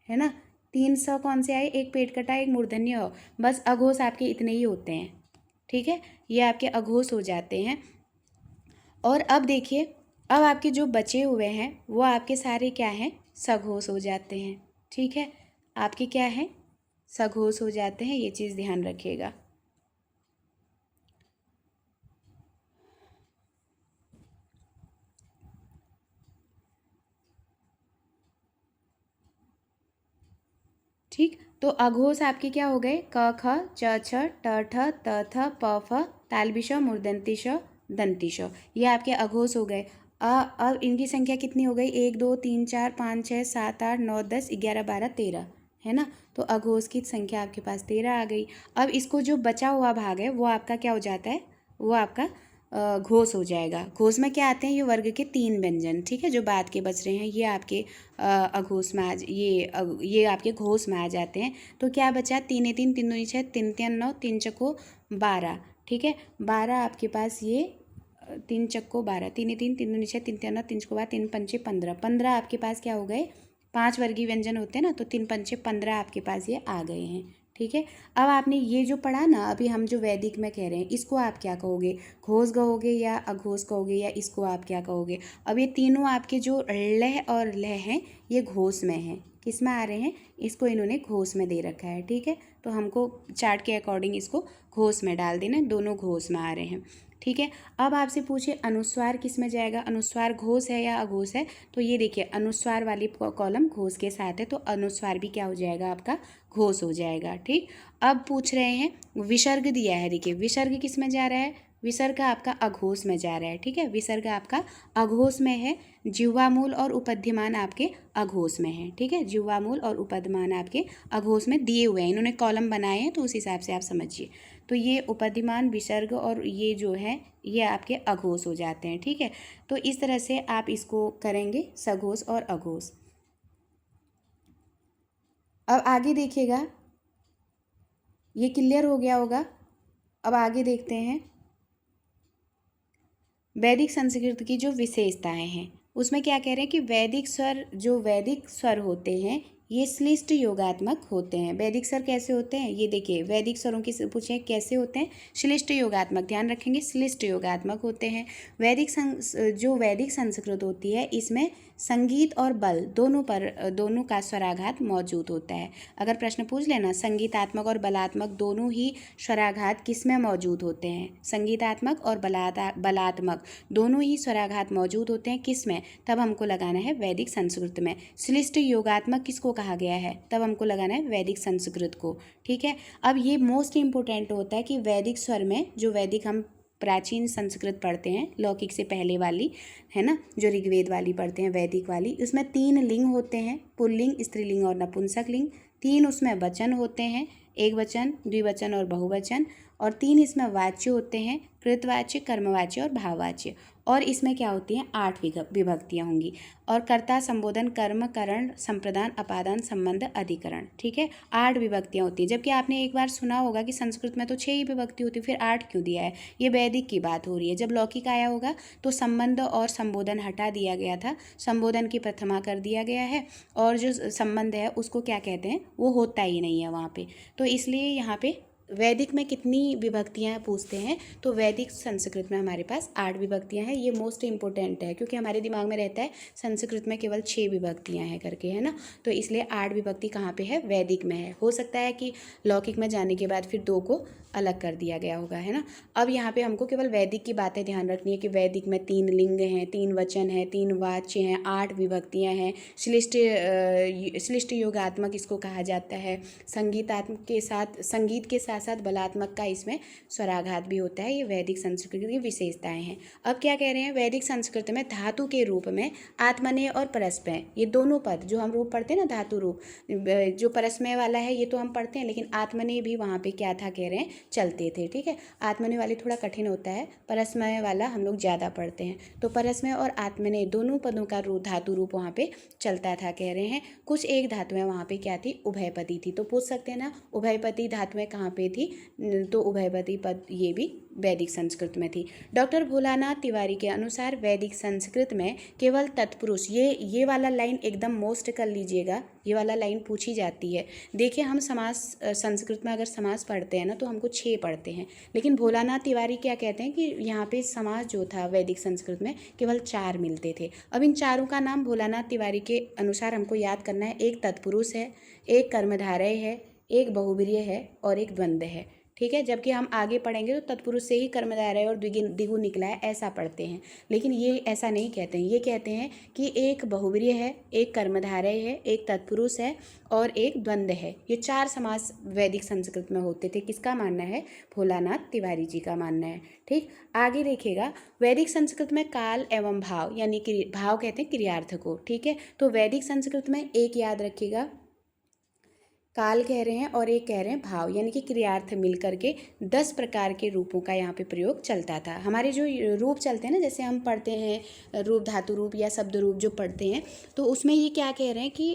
Speaker 1: है ना। 3 स कौन से आए, एक पेट कटा, एक मूर्धन्य हो, बस अघोष आपके इतने ही होते हैं, ठीक है। ये आपके अघोष हो जाते हैं। और अब देखिए, अब आपके जो बचे हुए हैं वो आपके सारे क्या हैं, सघोष हो जाते हैं। ठीक है, आपके क्या है, सघोष हो जाते हैं, ये चीज़ ध्यान रखिएगा। ठीक, तो अघोष आपके क्या हो गए, क ख च छ ट ठ त थ प फ तालबिश मूर्धन्तिश दंतिश, ये आपके अघोष हो गए। अब इनकी संख्या कितनी हो गई, 1 2 3 4 5 6 7 8 9 10 11 12 13, है ना। तो अघोष की संख्या आपके पास 13 आ गई। अब इसको जो बचा हुआ भाग है वो आपका क्या हो जाता है, वो आपका घोष हो जाएगा। घोष में क्या आते हैं, ये वर्ग के 3 व्यंजन, ठीक है, जो बाद के बच रहे हैं ये आपके अघोष में ये आपके घोष में आ जाते हैं। तो क्या बचा, 3 3 3 दूनी 6 3 3 9 3 चक्को 12, ठीक है, 12 आपके पास ये 3 चक्को 12, 3 3 3 दूनी 6 3 3 9 3 चक्को 12 3 पंचे 15, 15 आपके पास क्या हो गए, 5 वर्गीय व्यंजन होते हैं ना, तो 3 पंचे 15 आपके पास ये आ गए हैं। ठीक है, अब आपने ये जो पढ़ा ना अभी हम जो वैदिक में कह रहे हैं, इसको आप क्या कहोगे, घोष कहोगे या अघोष कहोगे, या इसको आप क्या कहोगे। अब ये तीनों आपके जो लह और लह हैं ये घोष में हैं, किस में आ रहे हैं, इसको इन्होंने घोष में दे रखा है। ठीक है, तो हमको चार्ट के अकॉर्डिंग इसको घोष में डाल देना, दोनों घोष में आ रहे हैं। ठीक है, अब आपसे पूछे अनुस्वार किस में जाएगा, अनुस्वार घोष है या अघोष है, तो ये देखिए अनुस्वार वाली कॉलम घोष के साथ है, तो अनुस्वार भी क्या हो जाएगा आपका, घोष हो जाएगा। ठीक, अब पूछ रहे हैं विसर्ग दिया है, देखिए विसर्ग किस में जा रहा है, विसर्ग आपका अघोष में जा रहा है। ठीक है, विसर्ग आपका अघोष में है, जिह्वामूल और उपध्यमान आपके अघोष में है। ठीक है, जिह्वामूल और उपध्यमान आपके अघोष में दिए हुए हैं, इन्होंने कॉलम बनाए हैं तो उस हिसाब से आप समझिए। तो ये उपध्यमान, विसर्ग और ये जो है ये आपके अघोष हो जाते हैं। ठीक है, तो इस तरह से आप इसको करेंगे, सघोष और अघोष। अब आगे देखिएगा, ये क्लियर हो गया होगा। अब आगे देखते हैं वैदिक संस्कृत की जो विशेषताएं हैं, उसमें क्या कह रहे हैं कि वैदिक स्वर, जो वैदिक स्वर होते हैं ये श्लिष्ट योगात्मक होते हैं। वैदिक स्वर कैसे होते हैं, ये देखिए वैदिक स्वरों की पूछे कैसे होते हैं, श्लिष्ट योगात्मक, ध्यान रखेंगे श्लिष्ट योगात्मक होते हैं। जो वैदिक संस्कृत होती है इसमें संगीत और बल दोनों का स्वराघात मौजूद होता है। अगर प्रश्न पूछ लेना संगीतात्मक और बलात्मक दोनों ही स्वराघात किस में मौजूद होते हैं, संगीतात्मक और बलात्मक दोनों ही स्वराघात मौजूद होते हैं किस में, तब हमको लगाना है वैदिक संस्कृत में। श्लिष्ट योगात्मक किसको कहा गया है, तब हमको लगाना है वैदिक संस्कृत को। ठीक है, अब ये मोस्ट इंपोर्टेंट होता है कि वैदिक स्वर में, जो वैदिक हम प्राचीन संस्कृत पढ़ते हैं लौकिक से पहले वाली, है ना, जो ऋग्वेद वाली पढ़ते हैं वैदिक वाली, उसमें 3 लिंग होते हैं, पुल्लिंग, स्त्रीलिंग और नपुंसक लिंग। 3 उसमें वचन होते हैं, एक वचन, द्विवचन और बहुवचन, और 3 इसमें वाच्य होते हैं, कृतवाच्य, कर्मवाच्य और भाववाच्य। और इसमें क्या होती हैं, 8 विभक्तियाँ होंगी, और कर्ता, संबोधन, कर्म, करण, संप्रदान, अपादान, संबंध, अधिकरण। ठीक है, 8 विभक्तियाँ होती हैं, जबकि आपने एक बार सुना होगा कि संस्कृत में तो 6 ही विभक्ति होती, फिर 8 क्यों दिया है। ये वैदिक की बात हो रही है, जब लौकिक आया होगा तो संबंध और संबोधन हटा दिया गया था, संबोधन की प्रथमा कर दिया गया है, और जो संबंध है उसको क्या कहते हैं, वो होता ही नहीं है वहाँ पे। तो इसलिए यहाँ पे वैदिक में कितनी विभक्तियाँ पूछते हैं, तो वैदिक संस्कृत में हमारे पास 8 विभक्तियाँ हैं। ये मोस्ट इंपॉर्टेंट है क्योंकि हमारे दिमाग में रहता है संस्कृत में केवल 6 विभक्तियाँ हैं करके, है ना, तो इसलिए 8 विभक्ति कहाँ पे है, वैदिक में है। हो सकता है कि लौकिक में जाने के बाद फिर 2 को अलग कर दिया गया होगा, है ना। अब यहाँ पे हमको केवल वैदिक की बातें ध्यान रखनी है कि वैदिक में 3 लिंग हैं, 3 वचन हैं, 3 वाच्य हैं, 8 विभक्तियाँ हैं, श्लिष्ट योगात्मक इसको कहा जाता है, संगीत के साथ साथ बलात्मक का इसमें स्वराघात भी होता है। ये वैदिक संस्कृत की विशेषताएं हैं। अब क्या कह रहे हैं, वैदिक संस्कृत में धातु के रूप में आत्मनेय और परस्मय, ये दोनों पद जो हम रूप पढ़ते हैं ना, धातु रूप, जो परस्मय वाला है ये तो हम पढ़ते हैं, लेकिन आत्मनेय भी वहाँ पे क्या था कह रहे हैं, चलते थे। ठीक है, आत्मनेय वाले थोड़ा कठिन होता है, परस्मय वाला हम लोग ज़्यादा पढ़ते हैं। तो परस्मय और आत्मनेय दोनों पदों का धातु रूप वहाँ पे चलता था कह रहे हैं। कुछ एक धातुएं वहाँ पे क्या थी, उभयपदी थी। तो पूछ सकते हैं ना, उभयपदी धातुएं कहाँ पे में थी, तो उभयपदी पद ये भी वैदिक संस्कृत में थी। डॉक्टर भोलानाथ तिवारी के अनुसार वैदिक संस्कृत में केवल तत्पुरुष, ये वाला लाइन एकदम मोस्ट कर लीजिएगा, ये वाला लाइन पूछी जाती है। देखिए हम समास संस्कृत में अगर समास पढ़ते हैं ना तो हमको 6 पढ़ते हैं, लेकिन भोलानाथ तिवारी क्या कहते हैं कि यहाँ पे समास जो था वैदिक संस्कृत में केवल 4 मिलते थे। अब इन चारों का नाम भोलानाथ तिवारी के अनुसार हमको याद करना है। एक तत्पुरुष है, एक कर्मधारय है, एक बहुब्रीहि है और एक द्वंद्व है। ठीक है, जबकि हम आगे पढ़ेंगे तो तत्पुरुष से ही कर्मधारय और द्विगु निकला है ऐसा पढ़ते हैं, लेकिन ये ऐसा नहीं कहते हैं। ये कहते हैं कि एक बहुब्रीहि है, एक कर्मधारय है, एक तत्पुरुष है और एक द्वंद्व है। ये 4 समास वैदिक संस्कृत में होते थे। किसका मानना है? भोलानाथ तिवारी जी का मानना है। ठीक, आगे देखिएगा, वैदिक संस्कृत में काल एवं भाव, यानी कि भाव कहते हैं क्रियार्थ को। ठीक है, तो वैदिक संस्कृत में एक याद रखिएगा, काल कह रहे हैं और एक कह रहे हैं भाव, यानी कि क्रियार्थ मिल करके 10 प्रकार के रूपों का यहाँ पे प्रयोग चलता था। हमारे जो रूप चलते हैं ना, जैसे हम पढ़ते हैं रूप, धातु रूप या शब्द रूप जो पढ़ते हैं, तो उसमें ये क्या कह रहे हैं कि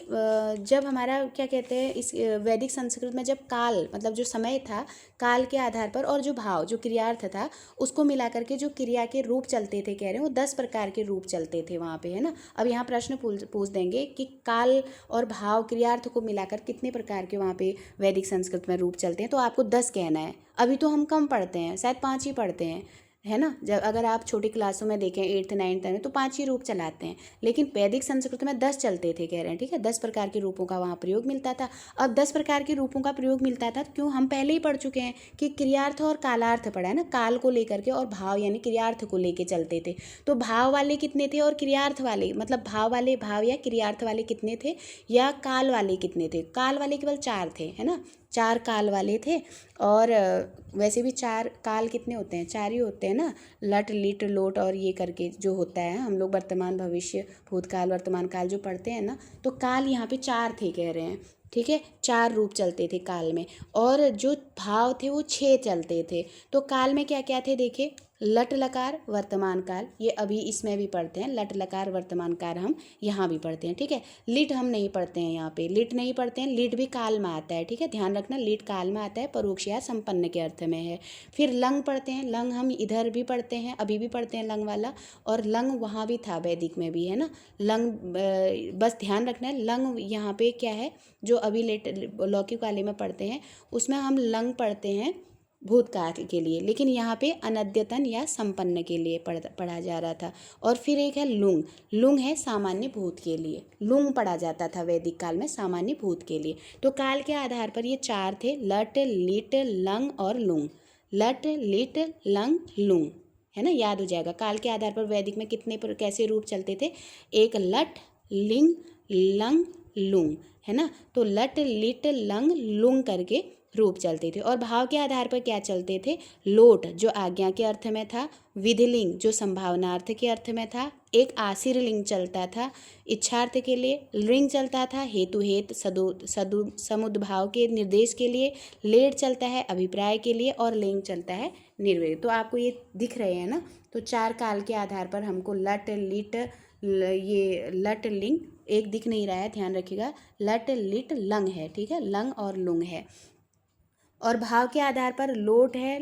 Speaker 1: जब हमारा क्या कहते हैं इस वैदिक संस्कृत में, जब काल मतलब जो समय था, काल के आधार पर और जो भाव जो क्रियार्थ था उसको मिला करके जो क्रिया के रूप चलते थे, कह रहे हैं वो 10 प्रकार के रूप चलते थे वहाँ पे, है ना। अब यहाँ प्रश्न पूछ देंगे कि काल और भाव क्रियार्थ को मिलाकर कितने प्रकार के वहाँ पे वैदिक संस्कृत में रूप चलते हैं, तो आपको 10 कहना है। अभी तो हम कम पढ़ते हैं, शायद 5 ही पढ़ते हैं, है ना। जब अगर आप छोटी क्लासों में देखें 8th 9th में तो 5 ही रूप चलाते हैं, लेकिन वैदिक संस्कृत में 10 चलते थे, कह रहे हैं। ठीक है, 10 प्रकार के रूपों का वहाँ प्रयोग मिलता था। अब 10 प्रकार के रूपों का प्रयोग मिलता था, क्यों? हम पहले ही पढ़ चुके हैं कि क्रियार्थ और कालार्थ पढ़ा है ना, काल को लेकर के और भाव यानी क्रियार्थ को लेके चलते थे। तो भाव वाले कितने थे और क्रियार्थ वाले, मतलब भाव वाले, भाव या क्रियार्थ वाले कितने थे, या काल वाले कितने थे? काल वाले केवल 4 थे, है ना, 4 काल वाले थे। और वैसे भी 4 काल कितने होते हैं? 4 ही होते हैं ना, लट लिट लोट और ये करके जो होता है, हम लोग वर्तमान भविष्य भूतकाल वर्तमान काल जो पढ़ते हैं ना, तो काल यहाँ पे 4 थे, कह रहे हैं। ठीक है, 4 रूप चलते थे काल में, और जो भाव थे वो 6 चलते थे। तो काल में क्या क्या थे देखिए, लट लकार वर्तमान काल, ये अभी इसमें भी पढ़ते हैं, लट लकार वर्तमान काल हम यहाँ भी पढ़ते हैं। ठीक है, लिट हम नहीं पढ़ते हैं, यहाँ पे लिट नहीं पढ़ते हैं, लिट भी काल में आता है। ठीक है, ध्यान रखना, लिट काल में आता है, परोक्ष या संपन्न के अर्थ में है। फिर लंग पढ़ते हैं, लंग हम इधर भी पढ़ते हैं, अभी भी पढ़ते हैं लंग वाला, और लंग वहाँ भी था वैदिक में भी, है ना। लंग बस ध्यान रखना है, लंग यहाँ पे क्या है, जो अभी लौकिक वाले में पढ़ते हैं उसमें हम लंग पढ़ते हैं भूतकाल के लिए, लेकिन यहाँ पे अनद्यतन या संपन्न के लिए पढ़ा जा रहा था। और फिर एक है लुंग, लुंग है सामान्य भूत के लिए, लुंग पढ़ा जाता था वैदिक काल में सामान्य भूत के लिए। तो काल के आधार पर ये 4 थे, लट लिट लंग और लुंग, लट लिट लंग लुंग, है ना, याद हो जाएगा। काल के आधार पर वैदिक में कितने कैसे रूप चलते थे, एक लट लिंग लंग लुंग, है ना। तो लट लिट लंग लुंग करके रूप चलते थे। और भाव के आधार पर क्या चलते थे, लोट जो आज्ञा के अर्थ में था, विधिलिंग जो संभावनार्थ के अर्थ में था, एक आशीर लिंग चलता था इच्छार्थ के लिए, लिंग चलता था हेतु हेत समुद्भाव के निर्देश के लिए, लेट चलता है अभिप्राय के लिए, और लिंग चलता है निर्वेद। तो आपको ये दिख रहे हैं ना। तो 4 काल के आधार पर हमको लट लिट, ये लट लिंग एक दिख नहीं रहा है, ध्यान रखिएगा, लट लिट लंग है। ठीक है, लंग और लुंग है। और भाव के आधार पर लोट है,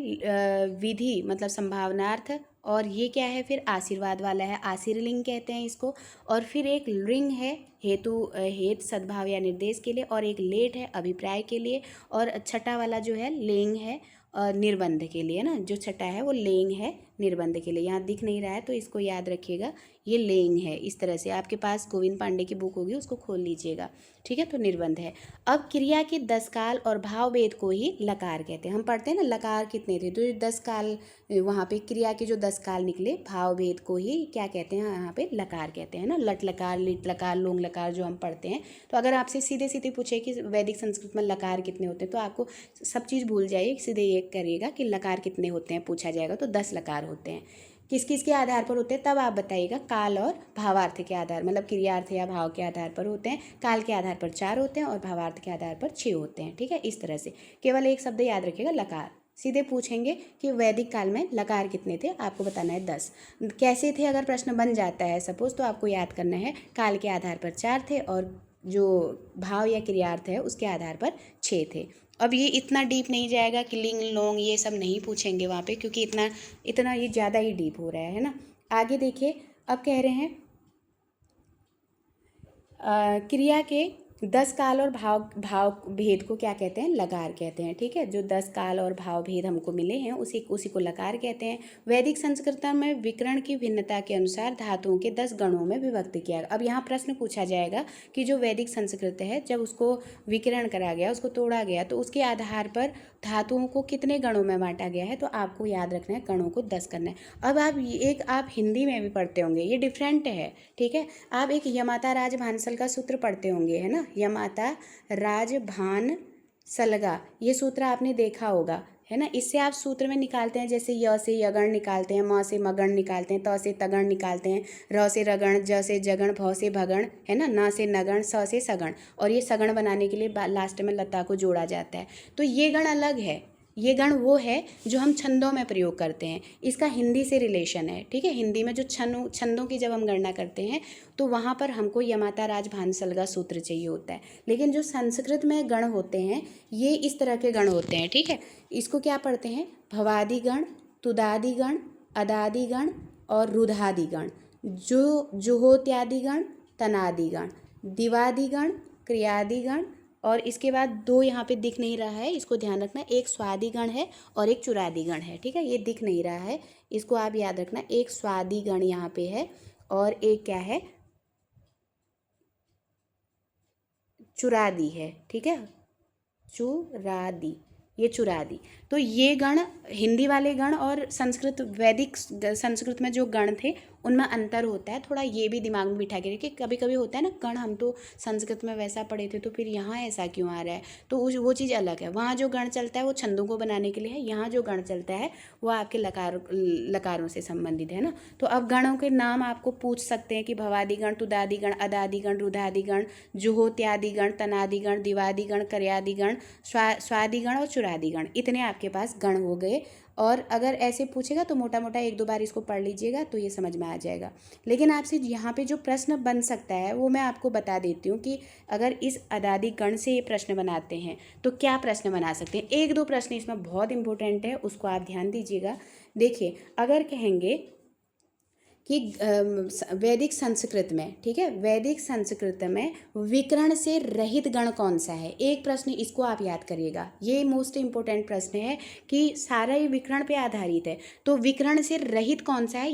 Speaker 1: विधि मतलब संभावनार्थ, और ये क्या है फिर आशीर्वाद वाला है, आशीर्लिंग कहते हैं इसको। और फिर एक लिंग है हेत सद्भाव या निर्देश के लिए, और एक लेट है अभिप्राय के लिए, और छठा वाला जो है लेंग है निर्बंध के लिए ना, जो छठा है वो लेंग है निर्बंध के लिए। यहाँ दिख नहीं रहा है तो इसको याद रखिएगा, ये लेंग है। इस तरह से आपके पास गोविंद पांडे की बुक होगी, उसको खोल लीजिएगा। ठीक है, तो निर्बंध है। अब क्रिया के 10 काल और भाव भेद को ही लकार कहते हैं। हम पढ़ते हैं ना लकार कितने थे, तो 10 काल, वहाँ पे क्रिया के जो 10 काल निकले, भाव भेद को ही क्या कहते हैं, यहाँ पे लकार कहते हैं ना। लट लकार लिट लकार लोंग लकार जो हम पढ़ते हैं। तो अगर आपसे सीधे सीधे पूछे कि वैदिक संस्कृत में लकार कितने होते हैं, तो आपको सब चीज़ भूल जाइए, सीधे ये करिएगा कि लकार कितने होते हैं, पूछा जाएगा तो 10 लकार होते हैं। किस किस के आधार पर होते हैं तब आप बताइएगा, काल और भावार्थ के आधार, मतलब क्रियार्थ या भाव के आधार पर होते हैं। काल के आधार पर 4 होते हैं और भावार्थ के आधार पर 6 होते हैं। ठीक है, इस तरह से केवल एक शब्द याद रखिएगा, लकार। सीधे पूछेंगे कि वैदिक काल में लकार कितने थे, आपको बताना है 10। कैसे थे, अगर प्रश्न बन जाता है सपोज, तो आपको याद करना है काल के आधार पर 4 थे और जो भाव या क्रियार्थ है उसके आधार पर 6 थे। अब ये इतना डीप नहीं जाएगा कि लिंग लोंग ये सब नहीं पूछेंगे वहाँ पे, क्योंकि इतना इतना ये ज़्यादा ही डीप हो रहा है ना। आगे देखिए, अब कह रहे हैं क्रिया के 10 काल और भाव भाव भेद को क्या कहते हैं? लकार कहते हैं। ठीक है, जो 10 काल और भाव भेद हमको मिले हैं उसी को लकार कहते हैं। वैदिक संस्कृत में विकर्ण की भिन्नता के अनुसार धातुओं के 10 गणों में विभक्त किया। अब यहाँ प्रश्न पूछा जाएगा कि जो वैदिक संस्कृत है, जब उसको विकर्ण करा गया, उसको तोड़ा गया, तो उसके आधार पर धातुओं को कितने गणों में बांटा गया है? तो आपको याद रखना है गणों को 10 करना है। अब आप हिंदी में भी पढ़ते होंगे, ये डिफरेंट है। ठीक है, आप एक यमाता राज भानसल का सूत्र पढ़ते होंगे, है ना, यमाता राज भान सलगा, ये सूत्र आपने देखा होगा, है ना। इससे आप सूत्र में निकालते हैं, जैसे य से यगण निकालते हैं, म से मगण निकालते हैं, त से तगण निकालते हैं, र से रगण, ज से जगण, भ से भगण, है ना, न से नगण, स से सगण, और ये सगण बनाने के लिए लास्ट में लता को जोड़ा जाता है। तो ये गण अलग है, ये गण वो है जो हम छंदों में प्रयोग करते हैं, इसका हिंदी से रिलेशन है। ठीक है, हिंदी में जो छंदों की जब हम गणना करते हैं तो वहाँ पर हमको यमाता राज भानसलगा सूत्र चाहिए होता है। लेकिन जो संस्कृत में गण होते हैं ये इस तरह के गण होते हैं। ठीक है, इसको क्या पढ़ते हैं? भवादि गण, तुदादि गण, अदादि गण और रुधादि गण, जुहोत्यादि गण, तनादि गण, दिवादि गण, क्रियादि गण, और इसके बाद 2 यहाँ पे दिख नहीं रहा है, इसको ध्यान रखना, एक स्वादि गण है और एक चुरादि गण है। ठीक है, ये दिख नहीं रहा है, इसको आप याद रखना, एक स्वादि गण यहाँ पे है और एक क्या है? चुरादि है। ठीक है, चुरादि, ये चुरादि। तो ये गण हिंदी वाले गण और संस्कृत वैदिक संस्कृत में जो गण थे उनमें अंतर होता है थोड़ा, ये भी दिमाग में बिठा के रखिए। कभी कभी होता है ना, गण हम तो संस्कृत में वैसा पढ़े थे तो फिर यहाँ ऐसा क्यों आ रहा है, तो वो चीज़ अलग है। वहाँ जो गण चलता है वो छंदों को बनाने के लिए है, यहाँ जो गण चलता है वो आपके लकारों से संबंधित है ना। तो अब गणों के नाम आपको पूछ सकते हैं कि भवादि गण, तुदादि गण, अदादि गण, रुधादि गण, जुहोत्यादि गण, तनादि गण, दिवादि गण, कर्यादि गण, स्वादि गण और चुरादि गण, इतने आपके पास गण हो गए। और अगर ऐसे पूछेगा तो मोटा मोटा 1-2 बार इसको पढ़ लीजिएगा तो ये समझ में आ जाएगा। लेकिन आपसे यहाँ पे जो प्रश्न बन सकता है वो मैं आपको बता देती हूँ कि अगर इस अदादि गण से ये प्रश्न बनाते हैं तो क्या प्रश्न बना सकते हैं। 1-2 प्रश्न इसमें बहुत इंपॉर्टेंट है, उसको आप ध्यान दीजिएगा। देखिए, अगर कहेंगे कि वैदिक संस्कृत में, ठीक है, वैदिक संस्कृत में विकर्ण से रहित गण कौन सा है, एक प्रश्न इसको आप याद करिएगा, ये मोस्ट इंपॉर्टेंट प्रश्न है कि सारा ही विकर्ण पे आधारित है। तो विकर्ण से रहित कौन सा है,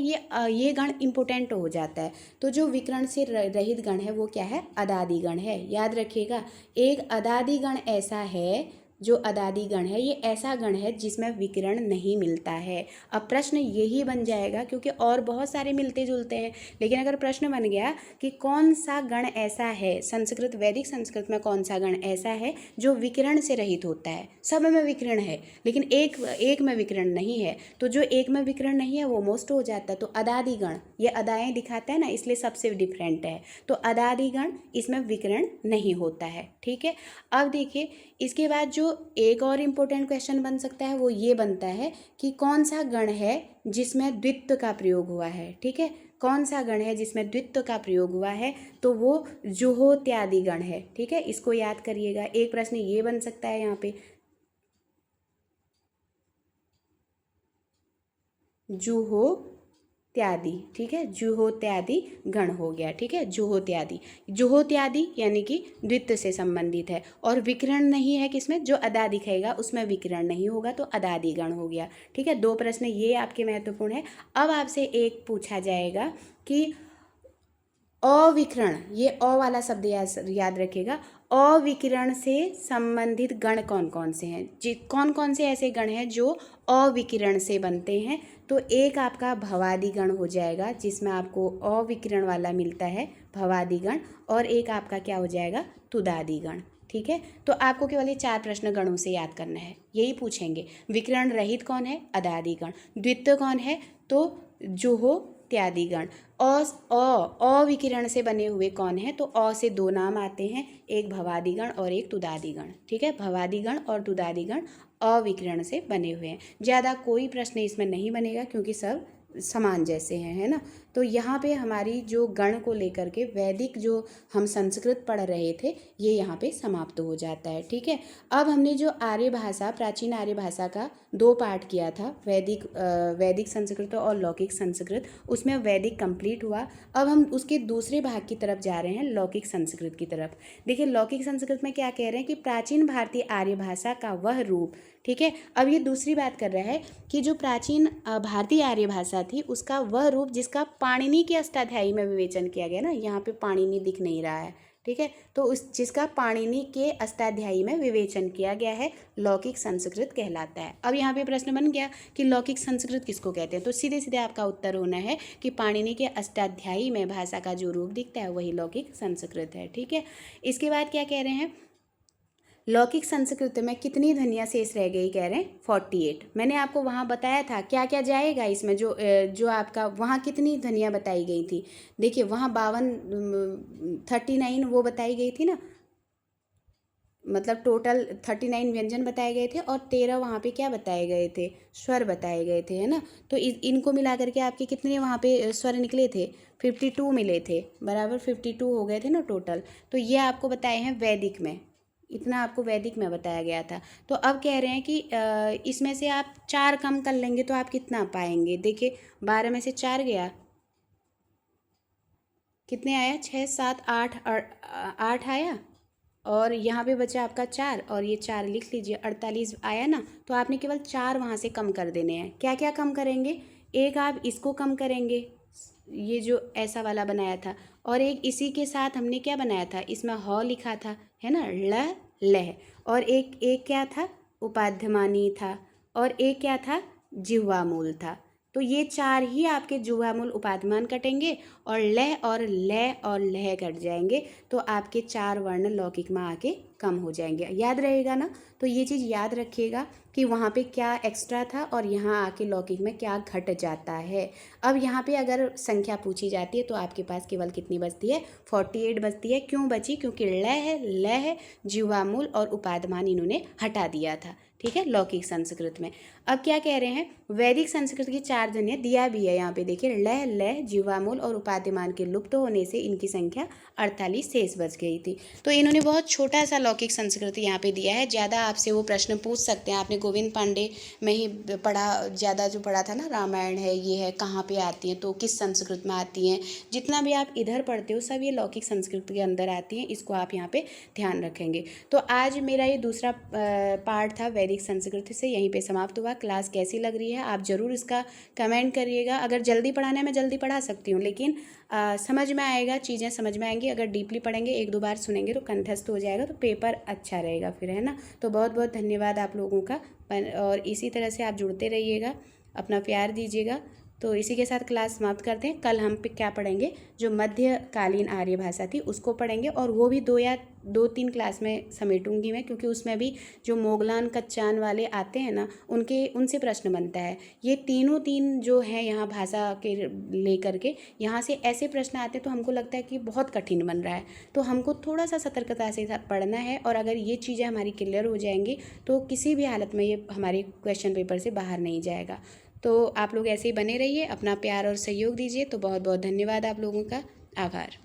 Speaker 1: ये गण इंपॉर्टेंट हो जाता है। तो जो विकर्ण से रहित गण है वो क्या है? अदादि गण है। याद रखिएगा, एक अदादि गण ऐसा है, जो अदादि गण है ये ऐसा गण है जिसमें विकर्ण नहीं मिलता है। अब प्रश्न यही बन जाएगा, क्योंकि और बहुत सारे मिलते जुलते हैं, लेकिन अगर प्रश्न बन गया कि कौन सा गण ऐसा है, संस्कृत वैदिक संस्कृत में कौन सा गण ऐसा है जो विकर्ण से रहित होता है, सब में विकर्ण है लेकिन एक में विकर्ण नहीं है, तो जो एक में विकर्ण नहीं है वो मोस्ट हो जाता है। तो अदादि गण, ये अदाएँ दिखाता है ना, इसलिए सबसे डिफरेंट है। तो अदादि गण, इसमें विकर्ण नहीं होता है। ठीक है, अब देखिए इसके बाद जो एक और इम्पोर्टेंट क्वेश्चन बन सकता है वो ये बनता है कि कौन सा गण है जिसमें द्वित्व का प्रयोग हुआ है। ठीक है, कौन सा गण है जिसमें द्वित्व का प्रयोग हुआ है, तो वो जुहोत्यादि गण है। ठीक है, इसको याद करिएगा। एक प्रश्न ये बन सकता है यहाँ पे, जुहोत्यादि। ठीक है, जुहोत्यादि गण हो गया। ठीक है, जुहोत्यादि यानी कि द्वित्व से संबंधित है, और विकर्ण नहीं है किसमें, जो अदा दिखाएगा उसमें विकर्ण नहीं होगा, तो अदादि गण हो गया। ठीक है, 2 प्रश्न ये आपके महत्वपूर्ण है। अब आपसे एक पूछा जाएगा कि अविकर्ण, ये अ वाला शब्द याद रखिएगा, अविकर्ण से संबंधित गण कौन कौन से हैं, कौन कौन से ऐसे गण हैं जो अविकर्ण से बनते हैं। तो एक आपका भवादि गण हो जाएगा, जिसमें आपको अविकर्ण वाला मिलता है भवादि गण, और एक आपका क्या हो जाएगा, तुदादि गण। ठीक है, तो आपको केवल ये 4 प्रश्न गणों से याद करना है, यही पूछेंगे। विकर्ण रहित कौन है, अदादि गण। द्वित्व कौन है, तो जुहोत्यादि गण। अविकर्ण से बने हुए कौन है, तो अ से 2 नाम आते हैं, एक भवादि गण और एक तुदादि गण। ठीक है, भवादि गण और तुदादि गण अविकर्ण से बने हुए हैं। ज़्यादा कोई प्रश्न इसमें नहीं बनेगा क्योंकि सब समान जैसे हैं, है ना। तो तो यहाँ पे हमारी जो गण को लेकर के वैदिक जो हम संस्कृत पढ़ रहे थे ये यहाँ पे समाप्त हो जाता है। ठीक है, अब हमने जो आर्य भाषा, प्राचीन आर्य भाषा का 2 पार्ट किया था, वैदिक संस्कृत और लौकिक संस्कृत, उसमें वैदिक कंप्लीट हुआ। अब हम उसके दूसरे भाग की तरफ जा रहे हैं, लौकिक संस्कृत की तरफ। देखिए लौकिक संस्कृत में क्या कह रहे हैं कि प्राचीन भारतीय आर्य भाषा का वह रूप, ठीक है, अब ये दूसरी बात कर रहा है कि जो प्राचीन भारतीय आर्य भाषा थी उसका वह रूप जिसका पाणिनि के अष्टाध्यायी में विवेचन किया गया ना, यहाँ पे पाणिनि दिख नहीं रहा है, ठीक है, तो उस जिसका पाणिनि के अष्टाध्यायी में विवेचन किया गया है लौकिक संस्कृत कहलाता है। अब यहाँ पे प्रश्न बन गया कि लौकिक संस्कृत किसको कहते हैं, तो सीधे सीधे आपका उत्तर होना है कि पाणिनि के अष्टाध्यायी में भाषा का जो रूप दिखता है वही लौकिक संस्कृत है। ठीक है, इसके बाद क्या कह रहे हैं, लौकिक संस्कृत में कितनी ध्वनियाँ शेष रह गई, कह रहे हैं 48। मैंने आपको वहाँ बताया था क्या क्या जाएगा इसमें, जो आपका वहाँ कितनी ध्वनियाँ बताई गई थी। देखिए वहाँ 39 वो बताई गई थी ना, मतलब टोटल 39 व्यंजन बताए गए थे और 13 वहाँ पे क्या बताए गए थे, स्वर बताए गए थे, है ना। तो इनको मिला करके आपके कितने वहाँ पे स्वर निकले थे, 52 मिले थे, बराबर 52 हो गए थे ना टोटल। तो ये आपको बताए हैं वैदिक में, इतना आपको वैदिक में बताया गया था। तो अब कह रहे हैं कि इसमें से आप 4 कम कर लेंगे तो आप कितना पाएंगे। देखिए 12 में से 4 गया, कितने आया, 6 7 8 8 आया, और यहाँ पे बचा आपका 4 और ये 4 लिख लीजिए, 48 आया ना। तो आपने केवल 4 वहाँ से कम कर देने हैं। क्या क्या कम करेंगे, एक आप इसको कम करेंगे, ये जो ऐसा वाला बनाया था, और एक इसी के साथ हमने क्या बनाया था, इसमें ह लिखा था, है ना, ल लह, और एक क्या था, उपाध्यमानी था, और एक क्या था, जिह्वा मूल था। तो ये 4 ही आपके जिह्वा मूल उपाध्यमान कटेंगे और लह और लह कट जाएंगे, तो आपके 4 वर्ण लौकिक में आके कम हो जाएंगे। याद रहेगा ना, तो ये चीज़ याद रखिएगा कि वहाँ पे क्या एक्स्ट्रा था और यहाँ आके लौकिक में क्या घट जाता है। अब यहाँ पे अगर संख्या पूछी जाती है तो आपके पास केवल कितनी बचती है, 48 बचती है। क्यों बची, क्योंकि लह जिह्वा मूल और उपाध्यमान इन्होंने हटा दिया था। ठीक है, लौकिक संस्कृत में। अब क्या कह रहे हैं, वैदिक संस्कृत की 4 ध्वनियाँ दिया भी है यहाँ पे, देखिए लह जिह्वा मूल और उपाध्यमान के लुप्त होने से इनकी संख्या 48 शेष बच गई थी। तो इन्होंने बहुत छोटा सा लौकिक संस्कृत यहाँ पे दिया है। ज़्यादा आपसे वो प्रश्न पूछ सकते हैं, आपने गोविंद पांडे में ही पढ़ा, ज़्यादा जो पढ़ा था ना, रामायण है, ये है, कहाँ पे आती हैं, तो किस संस्कृत में आती हैं, जितना भी आप इधर पढ़ते हो सब ये लौकिक संस्कृत के अंदर आती हैं, इसको आप यहाँ पे ध्यान रखेंगे। तो आज मेरा ये दूसरा पार्ट था वैदिक संस्कृत से यहीं पे समाप्त हुआ। क्लास कैसी लग रही है आप ज़रूर इसका कमेंट करिएगा। अगर जल्दी पढ़ाना है मैं जल्दी पढ़ा सकती हूँ, लेकिन समझ में आएगा, चीज़ें समझ में आएंगी। अगर डीपली पढ़ेंगे, 1-2 बार सुनेंगे तो कंठस्थ हो जाएगा, तो पेपर अच्छा रहेगा फिर, है ना। तो बहुत बहुत धन्यवाद आप लोगों का, और इसी तरह से आप जुड़ते रहिएगा, अपना प्यार दीजिएगा। तो इसी के साथ क्लास समाप्त करते हैं। कल हम क्या पढ़ेंगे, जो मध्यकालीन आर्य भाषा थी उसको पढ़ेंगे, और वो भी 2 या 2-3 क्लास में समेटूंगी मैं, क्योंकि उसमें भी जो मोगलान कच्चान वाले आते हैं ना, उनसे प्रश्न बनता है। ये तीन जो हैं यहाँ भाषा के लेकर के, यहाँ से ऐसे प्रश्न आते हैं तो हमको लगता है कि बहुत कठिन बन रहा है, तो हमको थोड़ा सा सतर्कता से पढ़ना है। और अगर ये चीज़ें हमारी क्लियर हो जाएंगी तो किसी भी हालत में ये हमारे क्वेश्चन पेपर से बाहर नहीं जाएगा। तो आप लोग ऐसे ही बने रहिए, अपना प्यार और सहयोग दीजिए। तो बहुत बहुत धन्यवाद आप लोगों का, आभार।